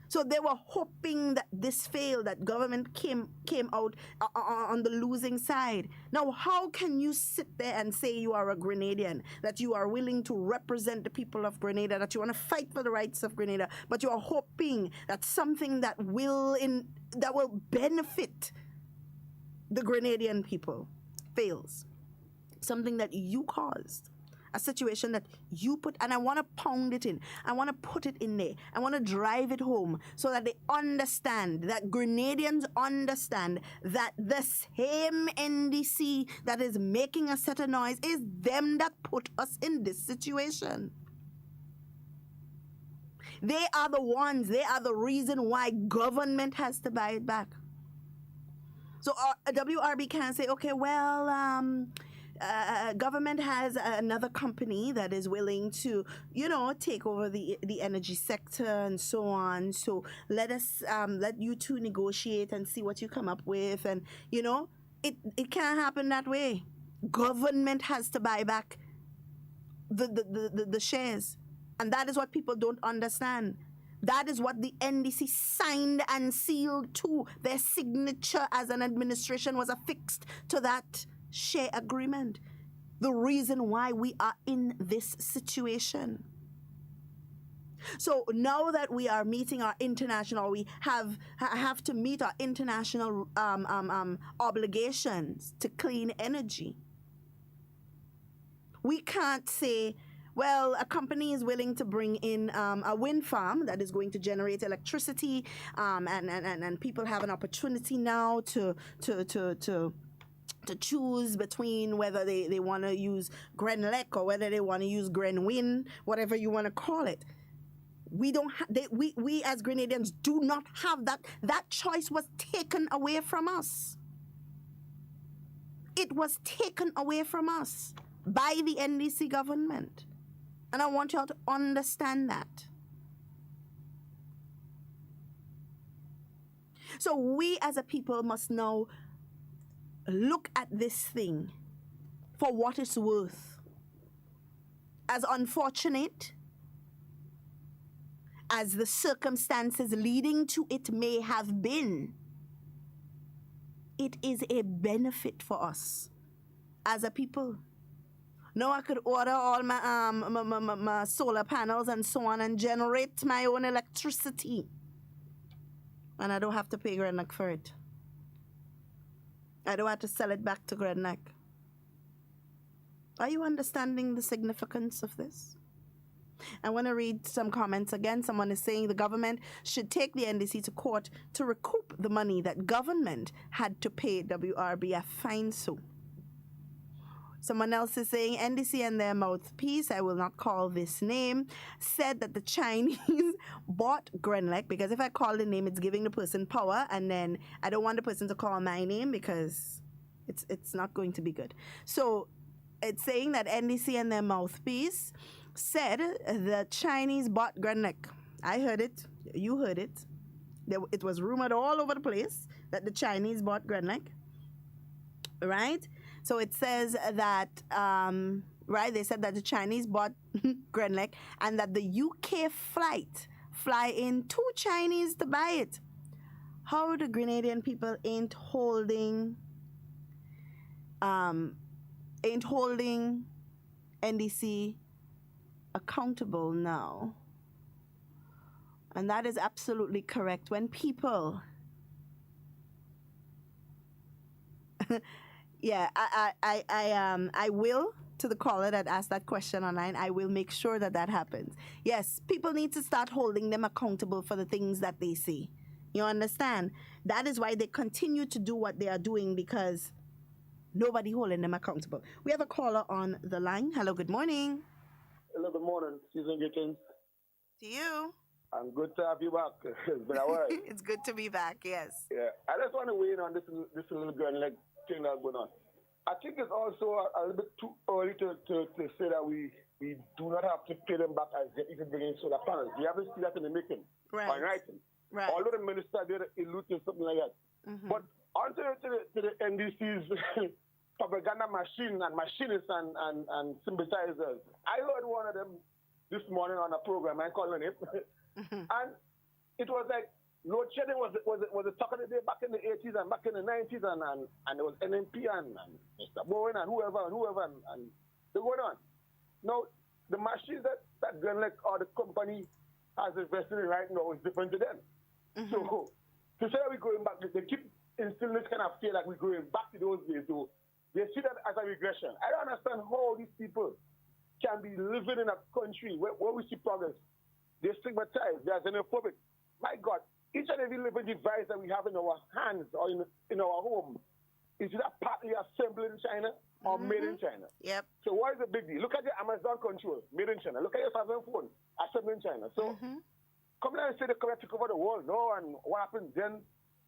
So they were hoping that this failed, that government came out on the losing side. Now, how can you sit there and say you are a Grenadian, that you are willing to represent the people of Grenada, that you want to fight for the rights of Grenada, but you are hoping that something that will benefit the Grenadian people fails? Something that you caused. A situation that you put, and I want to pound it in. I want to put it in there. I want to drive it home so that they understand, that Grenadians understand that the same NDC that is making a set of noise is them that put us in this situation. They are the ones, they are the reason why government has to buy it back. So WRB can say, okay, well, government has another company that is willing to, take over the energy sector and so on. So let you two negotiate and see what you come up with. And, it can't happen that way. Government has to buy back the shares. And that is what people don't understand. That is what the NDC signed and sealed to. Their signature as an administration was affixed to that share agreement. The reason why we are in this situation. So now that we are meeting our international, we have to meet our international obligations to clean energy. We can't say, well, a company is willing to bring in a wind farm that is going to generate electricity, and people have an opportunity now to choose between whether they want to use Grenlec or whether they want to use Grenwin, whatever you want to call it. We don't. We as Grenadians do not have that. That choice was taken away from us. It was taken away from us by the NDC government, and I want y'all to understand that. So we as a people must now look at this thing for what it's worth. As unfortunate as the circumstances leading to it may have been, it is a benefit for us as a people. Now I could order all my solar panels and so on and generate my own electricity, and I don't have to pay Grenadier for it. I don't have to sell it back to Grenadier. Are you understanding the significance of this? I want to read some comments again. Someone is saying the government should take the NDC to court to recoup the money that government had to pay WRB a fine. So someone else is saying NDC and their mouthpiece, I will not call this name, said that the Chinese bought Grenlec, because if I call the name, it's giving the person power, and then I don't want the person to call my name because it's not going to be good. So it's saying that NDC and their mouthpiece said the Chinese bought Grenlec. I heard it. You heard it. It was rumored all over the place that the Chinese bought Grenlec. Right? So it says that right? They said that the Chinese bought Grenlec and that the UK fly in 2 Chinese to buy it. How the Grenadian people ain't holding NDC accountable now. And that is absolutely correct. When people yeah, I will, to the caller that asked that question online, I will make sure that that happens. Yes, people need to start holding them accountable for the things that they see. You understand? That is why they continue to do what they are doing, because nobody holding them accountable. We have a caller on the line. Hello, good morning. Hello, good morning, Susan Gittins. To you. I'm good to have you back. It's been a while. It's good to be back, yes. Yeah, I just want to weigh in on this little Grenlec thing that's going on. I think it's also a little bit too early to say that we do not have to pay them back as yet if we bring in solar panels. We haven't seen that in the making. Right. On writing. Right. Although the minister did allude to something like that. Mm-hmm. But onto the NDC's propaganda machine and machinists and sympathizers. I heard one of them this morning on a program, I call it, and it was like load shedding was a talk of the day back in the 80s and back in the 90s, and there was NMP and Mr. Bowen and whoever and they're going on. Now, the machine that Grenlec or the company has invested in right now is different to them. Mm-hmm. So to say that we're going back, they keep instilling this kind of fear like we're going back to those days. So they see that as a regression. I don't understand how these people can be living in a country where we see progress. They're stigmatized, they're xenophobic. My God, each and every living device that we have in our hands or in our home is either partly assembled in China or made in China. Yep. So what is the big deal? Look at your Amazon control, made in China. Look at your Samsung phone, assembled in China. So come down and say they're going to take over the world. No, and what happens then?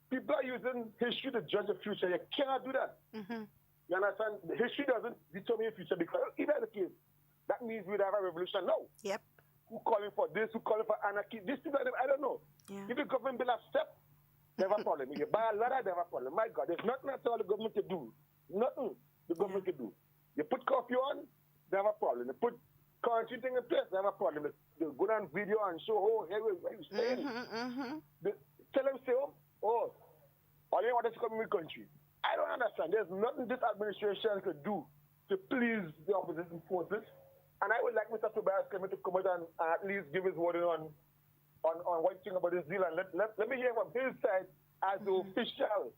People are using history to judge the future. You cannot do that. Mm-hmm. You understand? History doesn't determine the future, because if that's the case, that means we'd have a revolution now. Yep. Who calling for this? Who calling for anarchy? These people, I don't know. Yeah. If the government build a step, they have a problem. If you buy a ladder, they have a problem. My God, there's nothing at all the government can do. Nothing the government can do. You put curfew on, they have a problem. They put quarantine thing in place, they have a problem. They go on video and show, oh, here we staying. Tell them, say, oh, all you want is to come in the country. I don't understand. There's nothing this administration could do to please the opposition forces. And I would like Mr. Tobias Clement to come out and at least give his word on what you think about this deal. And let me hear from his side as the official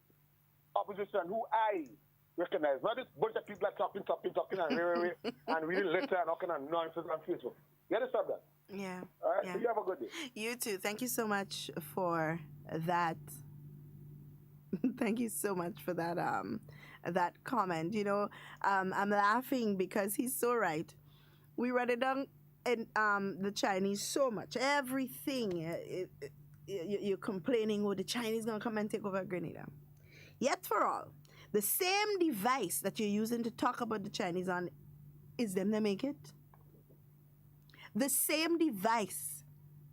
opposition who I recognize. Not this bunch of people are talking and reading letter and all kind of nonsense on Facebook. You understand that? Yeah. All right? Yeah. So you have a good day. You too. Thank you so much for that. Thank you so much for that that comment. You know, I'm laughing because he's so right. We read it down in the Chinese so much. Everything you're complaining, oh, the Chinese gonna come and take over Grenada. Yet for all, the same device that you're using to talk about the Chinese on is them that make it. The same device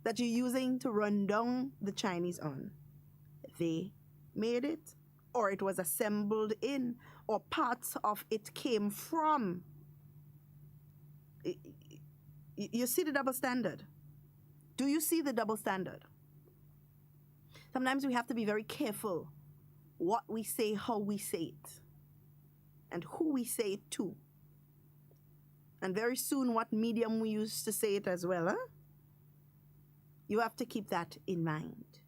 that you're using to run down the Chinese on, they made it, or it was assembled in, or parts of it came from. You see the double standard? Do you see the double standard? Sometimes we have to be very careful what we say, how we say it, and who we say it to. And very soon what medium we use to say it as well, huh? You have to keep that in mind.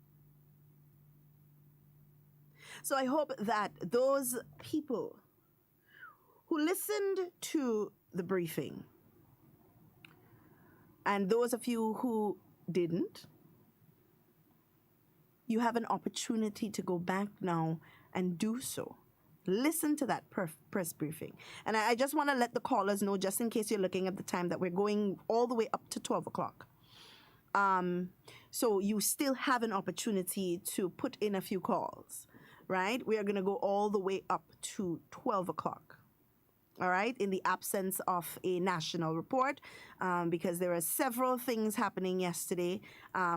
So I hope that those people who listened to the briefing, and those of you who didn't, you have an opportunity to go back now and do so. Listen to that press briefing. And I just want to let the callers know, just in case you're looking at the time, that we're going all the way up to 12 o'clock. So you still have an opportunity to put in a few calls, right? We are going to go all the way up to 12 o'clock. All right, in the absence of a national report, because there are several things happening yesterday.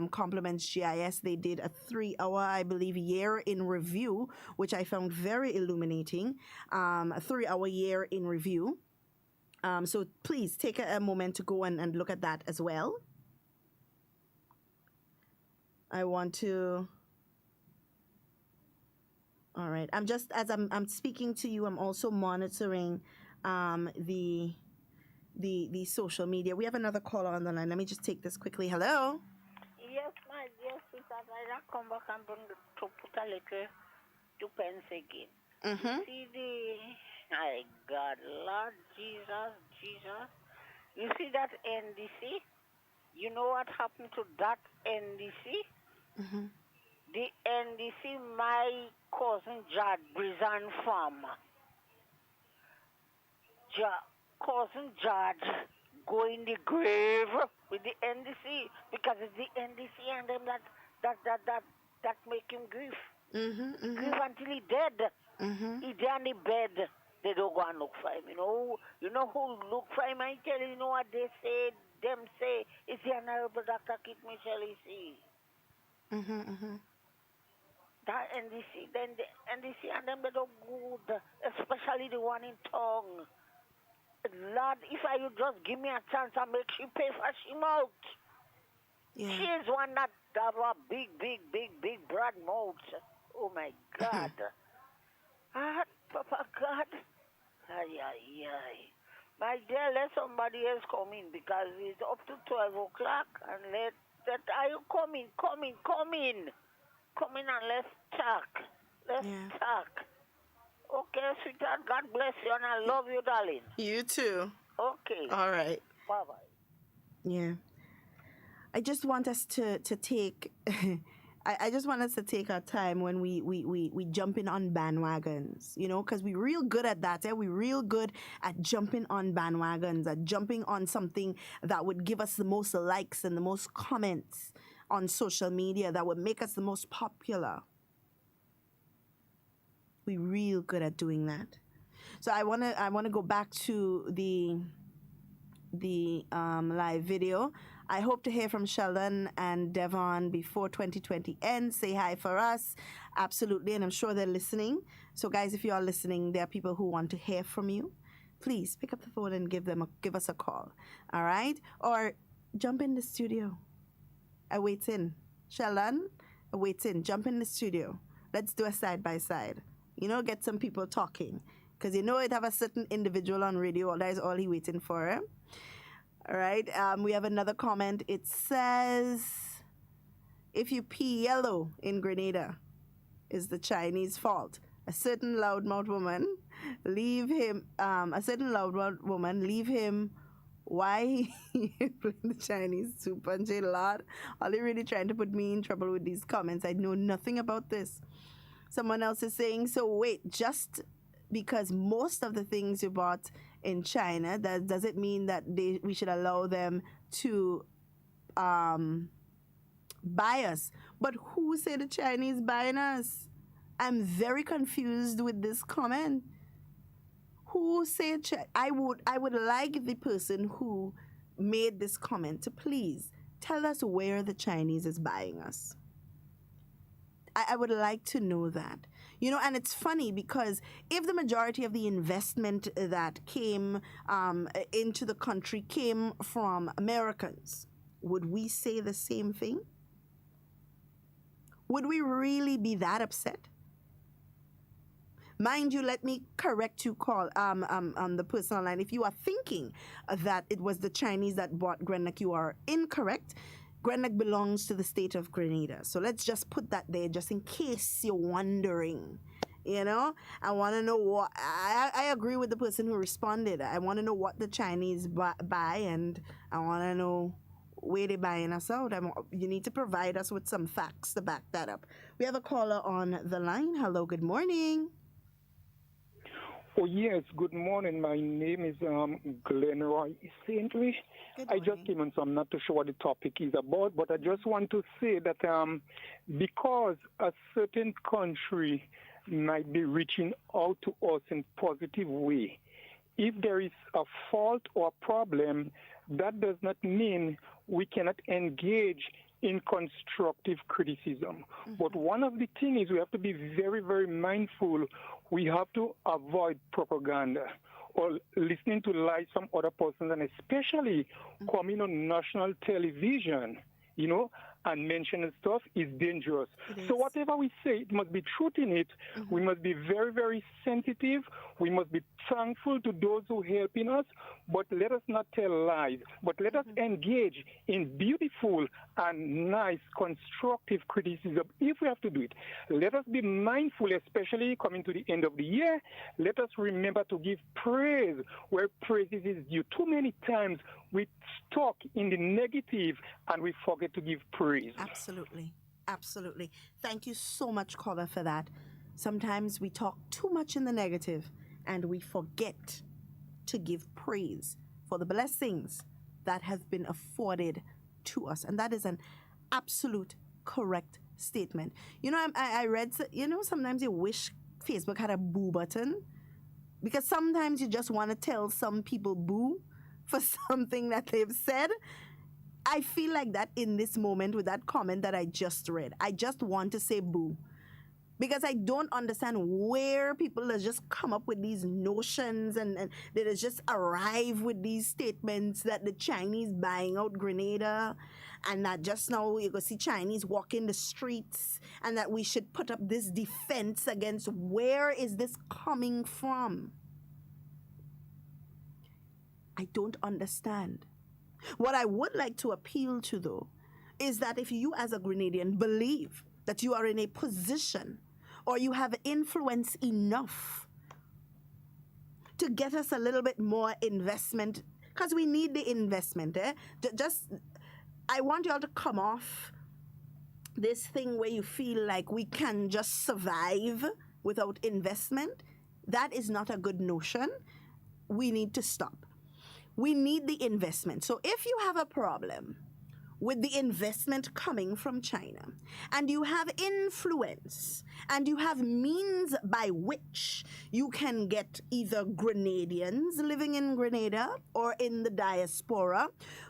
Compliments GIS, they did a 3-hour, I believe, year in review, which I found very illuminating. A 3-hour year in review So please take a moment to go and look at that as well. I want to. All right. I'm just as I'm speaking to you, I'm also monitoring the social media. We have another caller on the line. Let me just take this quickly. Hello. Yes, my dear sister, I come back and bring to put a little 2 pence again. Mm-hmm. See my God, Lord Jesus. You see that NDC? You know what happened to that NDC? Mm-hmm. The NDC, my cousin Jad Brizan farmer. Cousin Jad go in the grave with the NDC because it's the NDC and them that make him grief. Mm-hmm, mm-hmm. Grief until he dead. Mm-hmm. He dead on the bed. They don't go and look for him. You know who look for him? I tell you, know what they say? Them say it's the Honorable Dr. Kit Michelle. Mm-hmm, mm-hmm. That NDC, then the NDC and them they don't good, especially the one in Tongue. Lord, if I would just give me a chance, I make she pay for she mouth. Yeah. She is one that have a big broad mouth. Oh my God. Papa God. Ay. My dear, let somebody else come in because it's up to 12 o'clock and let are you coming? Come in and let's talk. Let's talk. Okay, sweetheart, God bless you and I love you, darling. You too. Okay. All right. Bye-bye. Yeah. I just want us to take I just want us to take our time when we jump in on bandwagons, because we're real good at that. We're real good at jumping on bandwagons, at jumping on something that would give us the most likes and the most comments on social media, that would make us the most popular. We're real good at doing that. So I wanna go back to the live video. I hope to hear from Sheldon and Devon before 2020 ends. Say hi for us. Absolutely. And I'm sure they're listening. So guys, if you are listening, there are people who want to hear from you. Please pick up the phone and give us a call. All right? Or jump in the studio. I wait in. Sheldon, I wait in. Jump in the studio. Let's do a side by side. Get some people talking. Because it have a certain individual on radio. That is all he waiting for. Eh? All right. We have another comment. It says, if you pee yellow in Grenada, is the Chinese fault. A certain loudmouth woman, leave him. Why he playing the Chinese super J Lord? Are they really trying to put me in trouble with these comments? I know nothing about this. Someone else is saying, so wait, just because most of the things you bought in China, does it mean that we should allow them to buy us? But who said the Chinese buying us? I'm very confused with this comment. Who said I would like the person who made this comment to please tell us where the Chinese is buying us. I would like to know that. And it's funny because if the majority of the investment that came into the country came from Americans, would we say the same thing? Would we really be that upset? Mind you, let me correct you, call on the personal line. If you are thinking that it was the Chinese that bought Grenada, you are incorrect. Grenada belongs to the state of Grenada. So let's just put that there just in case you're wondering. I want to know what... I agree with the person who responded. I want to know what the Chinese buy, and I want to know where they're buying us out. You need to provide us with some facts to back that up. We have a caller on the line. Hello, good morning. Oh, yes, good morning. My name is Glenroy Saintly. I just came in, so I'm not too sure what the topic is about, but I just want to say that because a certain country might be reaching out to us in positive way, if there is a fault or a problem, that does not mean we cannot engage in constructive criticism. Mm-hmm. But one of the things is we have to be very, very mindful. We have to avoid propaganda. or listening to lies from other persons, and especially coming on national television, and mentioning stuff is dangerous. So whatever we say, it must be truth in it. We must be very, very sensitive. We must be thankful to those who are helping us, but let us not tell lies. But let us engage in beautiful and nice, constructive criticism if we have to do it. Let us be mindful, especially coming to the end of the year. Let us remember to give praise where praise is due. Too many times we stuck in the negative and we forget to give praise. Absolutely. Absolutely. Thank you so much, caller, for that. Sometimes we talk too much in the negative and we forget to give praise for the blessings that have been afforded to us. And that is an absolute correct statement. I read, sometimes you wish Facebook had a boo button because sometimes you just want to tell some people boo for something that they've said. I feel like that in this moment with that comment that I just read. I just want to say boo. Because I don't understand where people have just come up with these notions and they just arrive with these statements that the Chinese buying out Grenada and that just now you go see Chinese walking the streets and that we should put up this defense against. Where is this coming from? I don't understand. What I would like to appeal to, though, is that if you as a Grenadian believe that you are in a position or you have influence enough to get us a little bit more investment, because we need the investment, I want you all to come off this thing where you feel like we can just survive without investment. That is not a good notion. We need to stop. We need the investment. So if you have a problem with the investment coming from China and you have influence and you have means by which you can get either Grenadians living in Grenada or in the diaspora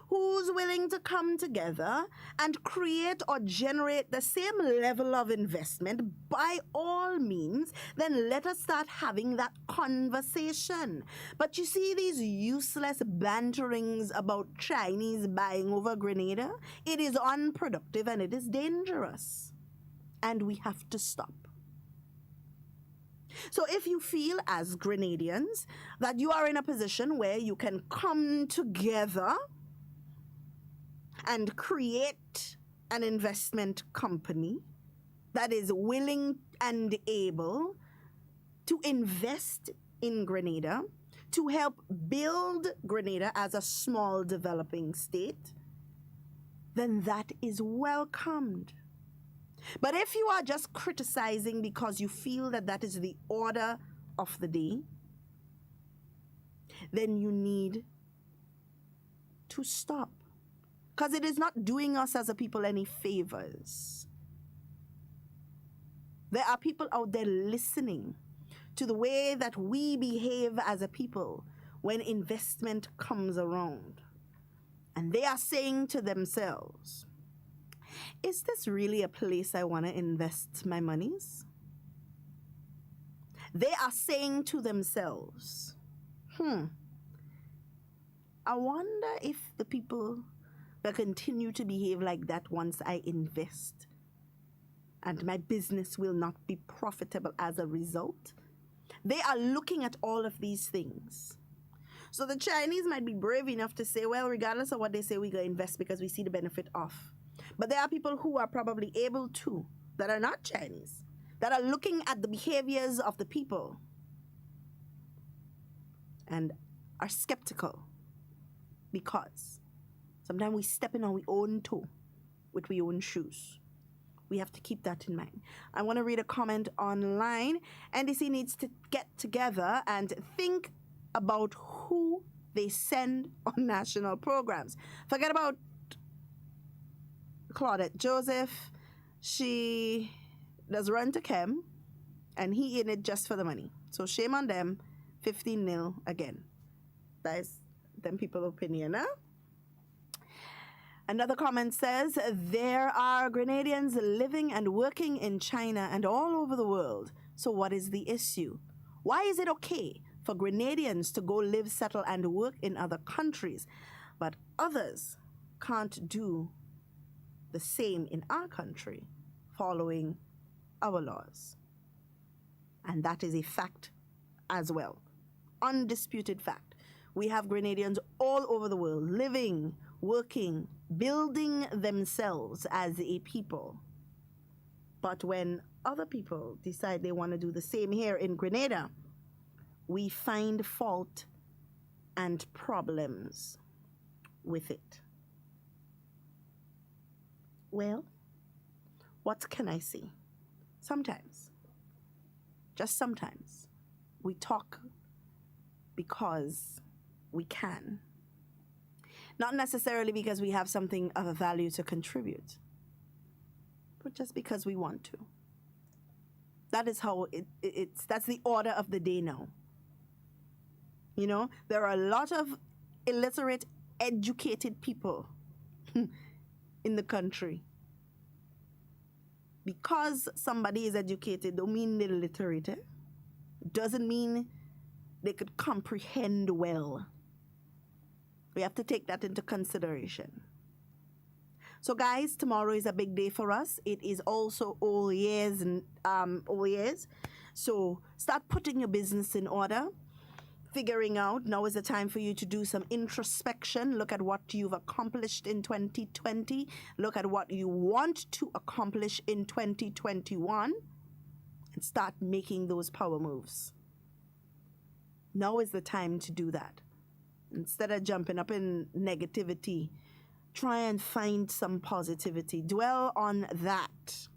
who's willing to come together and create or generate the same level of investment, by all means, then let us start having that conversation. But you see these useless banterings about Chinese buying over Grenada, it is unproductive and it is dangerous. And we have to stop. So if you feel as Grenadians that you are in a position where you can come together and create an investment company that is willing and able to invest in Grenada, to help build Grenada as a small developing state, then that is welcomed. But if you are just criticizing because you feel that that is the order of the day, then you need to stop. Because it is not doing us as a people any favors. There are people out there listening to the way that we behave as a people when investment comes around. And they are saying to themselves, is this really a place I want to invest my monies? They are saying to themselves, I wonder if the people will continue to behave like that once I invest, and my business will not be profitable as a result. They are looking at all of these things. So the Chinese might be brave enough to say, well, regardless of what they say, we're going to invest because we see the benefit of. But there are people who are probably able to, that are not Chinese, that are looking at the behaviors of the people and are skeptical because sometimes we step in on our own toe with our own shoes. We have to keep that in mind. I want to read a comment online. NDC needs to get together and think about who they send on national programs. Forget about Claudette Joseph. She does run to Chem, and he in it just for the money. So shame on them. 15-0 again. That is them people's opinion, huh? Another comment says, there are Grenadians living and working in China and all over the world. So what is the issue? Why is it okay for Grenadians to go live, settle, and work in other countries. But others can't do the same in our country following our laws. And that is a fact as well. Undisputed fact. We have Grenadians all over the world living, working, building themselves as a people. But when other people decide they want to do the same here in Grenada, we find fault and problems with it. Well, what can I say? Sometimes, just sometimes, we talk because we can. Not necessarily because we have something of a value to contribute, but just because we want to. That is how that's the order of the day now. You know, there are a lot of illiterate, educated people in the country. Because somebody is educated don't mean they're literate. Doesn't mean they could comprehend well. We have to take that into consideration. So guys, tomorrow is a big day for us. It is also all years. So start putting your business in order. Figuring out now is the time for you to do some introspection. Look at what you've accomplished in 2020. Look at what you want to accomplish in 2021 and start making those power moves. Now is the time to do that. Instead of jumping up in negativity, try and find some positivity. Dwell on that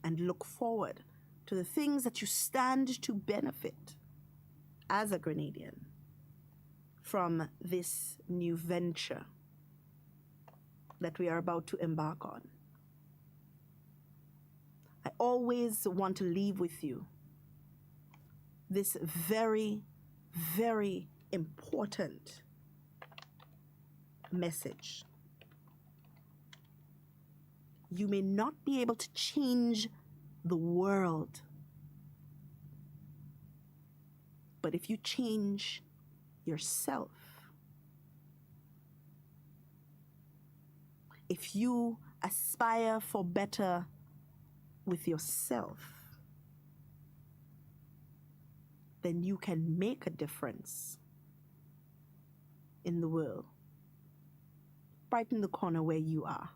and look forward to the things that you stand to benefit as a Grenadian from this new venture that we are about to embark on. I always want to leave with you this very, very important message. You may not be able to change the world, but if you change yourself, if you aspire for better with yourself, then you can make a difference in the world. Right in the corner where you are.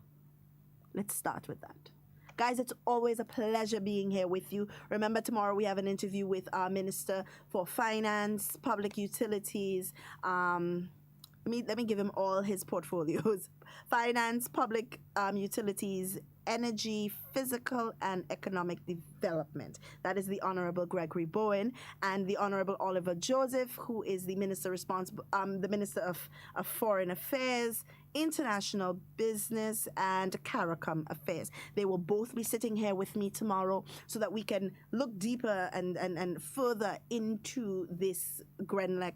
Let's start with that. Guys, it's always a pleasure being here with you. Remember, tomorrow we have an interview with our Minister for Finance, Public Utilities. Let me give him all his portfolios. Finance, Public Utilities, Energy, Physical and Economic Development. That is the Honorable Gregory Bowen and the Honorable Oliver Joseph, who is the Minister responsible, the Minister of Foreign Affairs, International Business and CARICOM Affairs. They will both be sitting here with me tomorrow so that we can look deeper and further into this Grenlec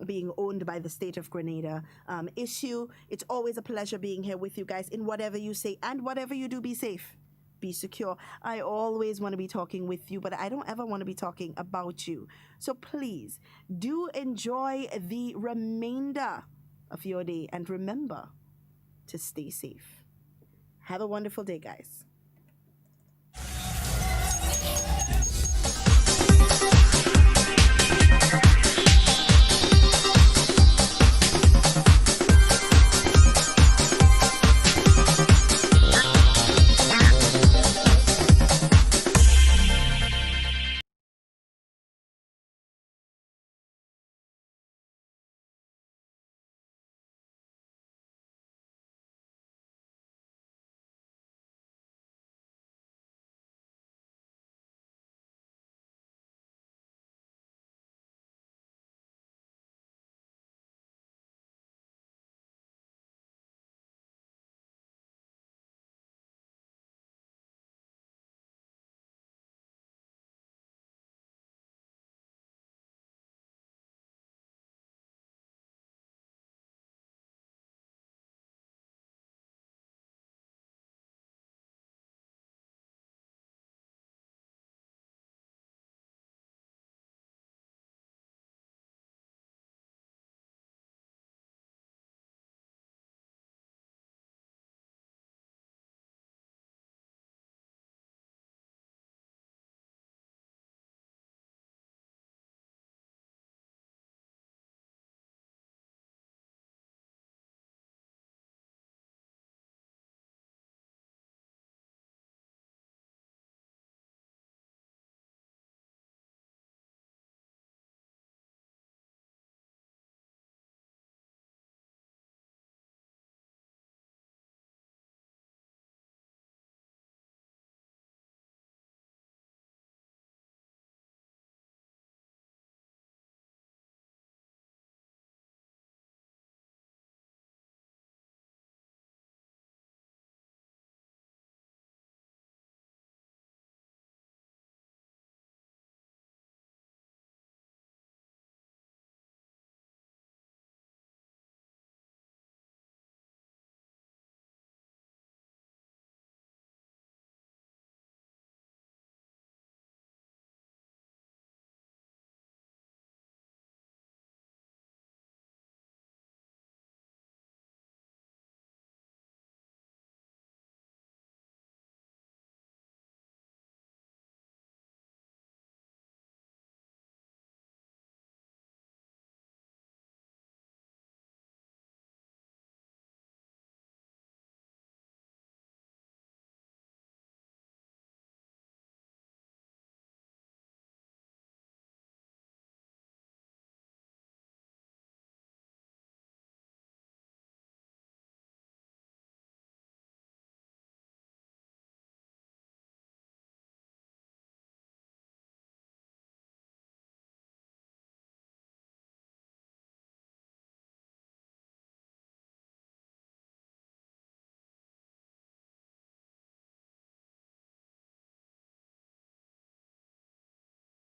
being owned by the state of Grenada issue. It's always a pleasure being here with you guys. In whatever you say and whatever you do, be safe, be secure. I always want to be talking with you, but I don't ever want to be talking about you. So please do enjoy the remainder of your day and remember to stay safe. Have a wonderful day, guys.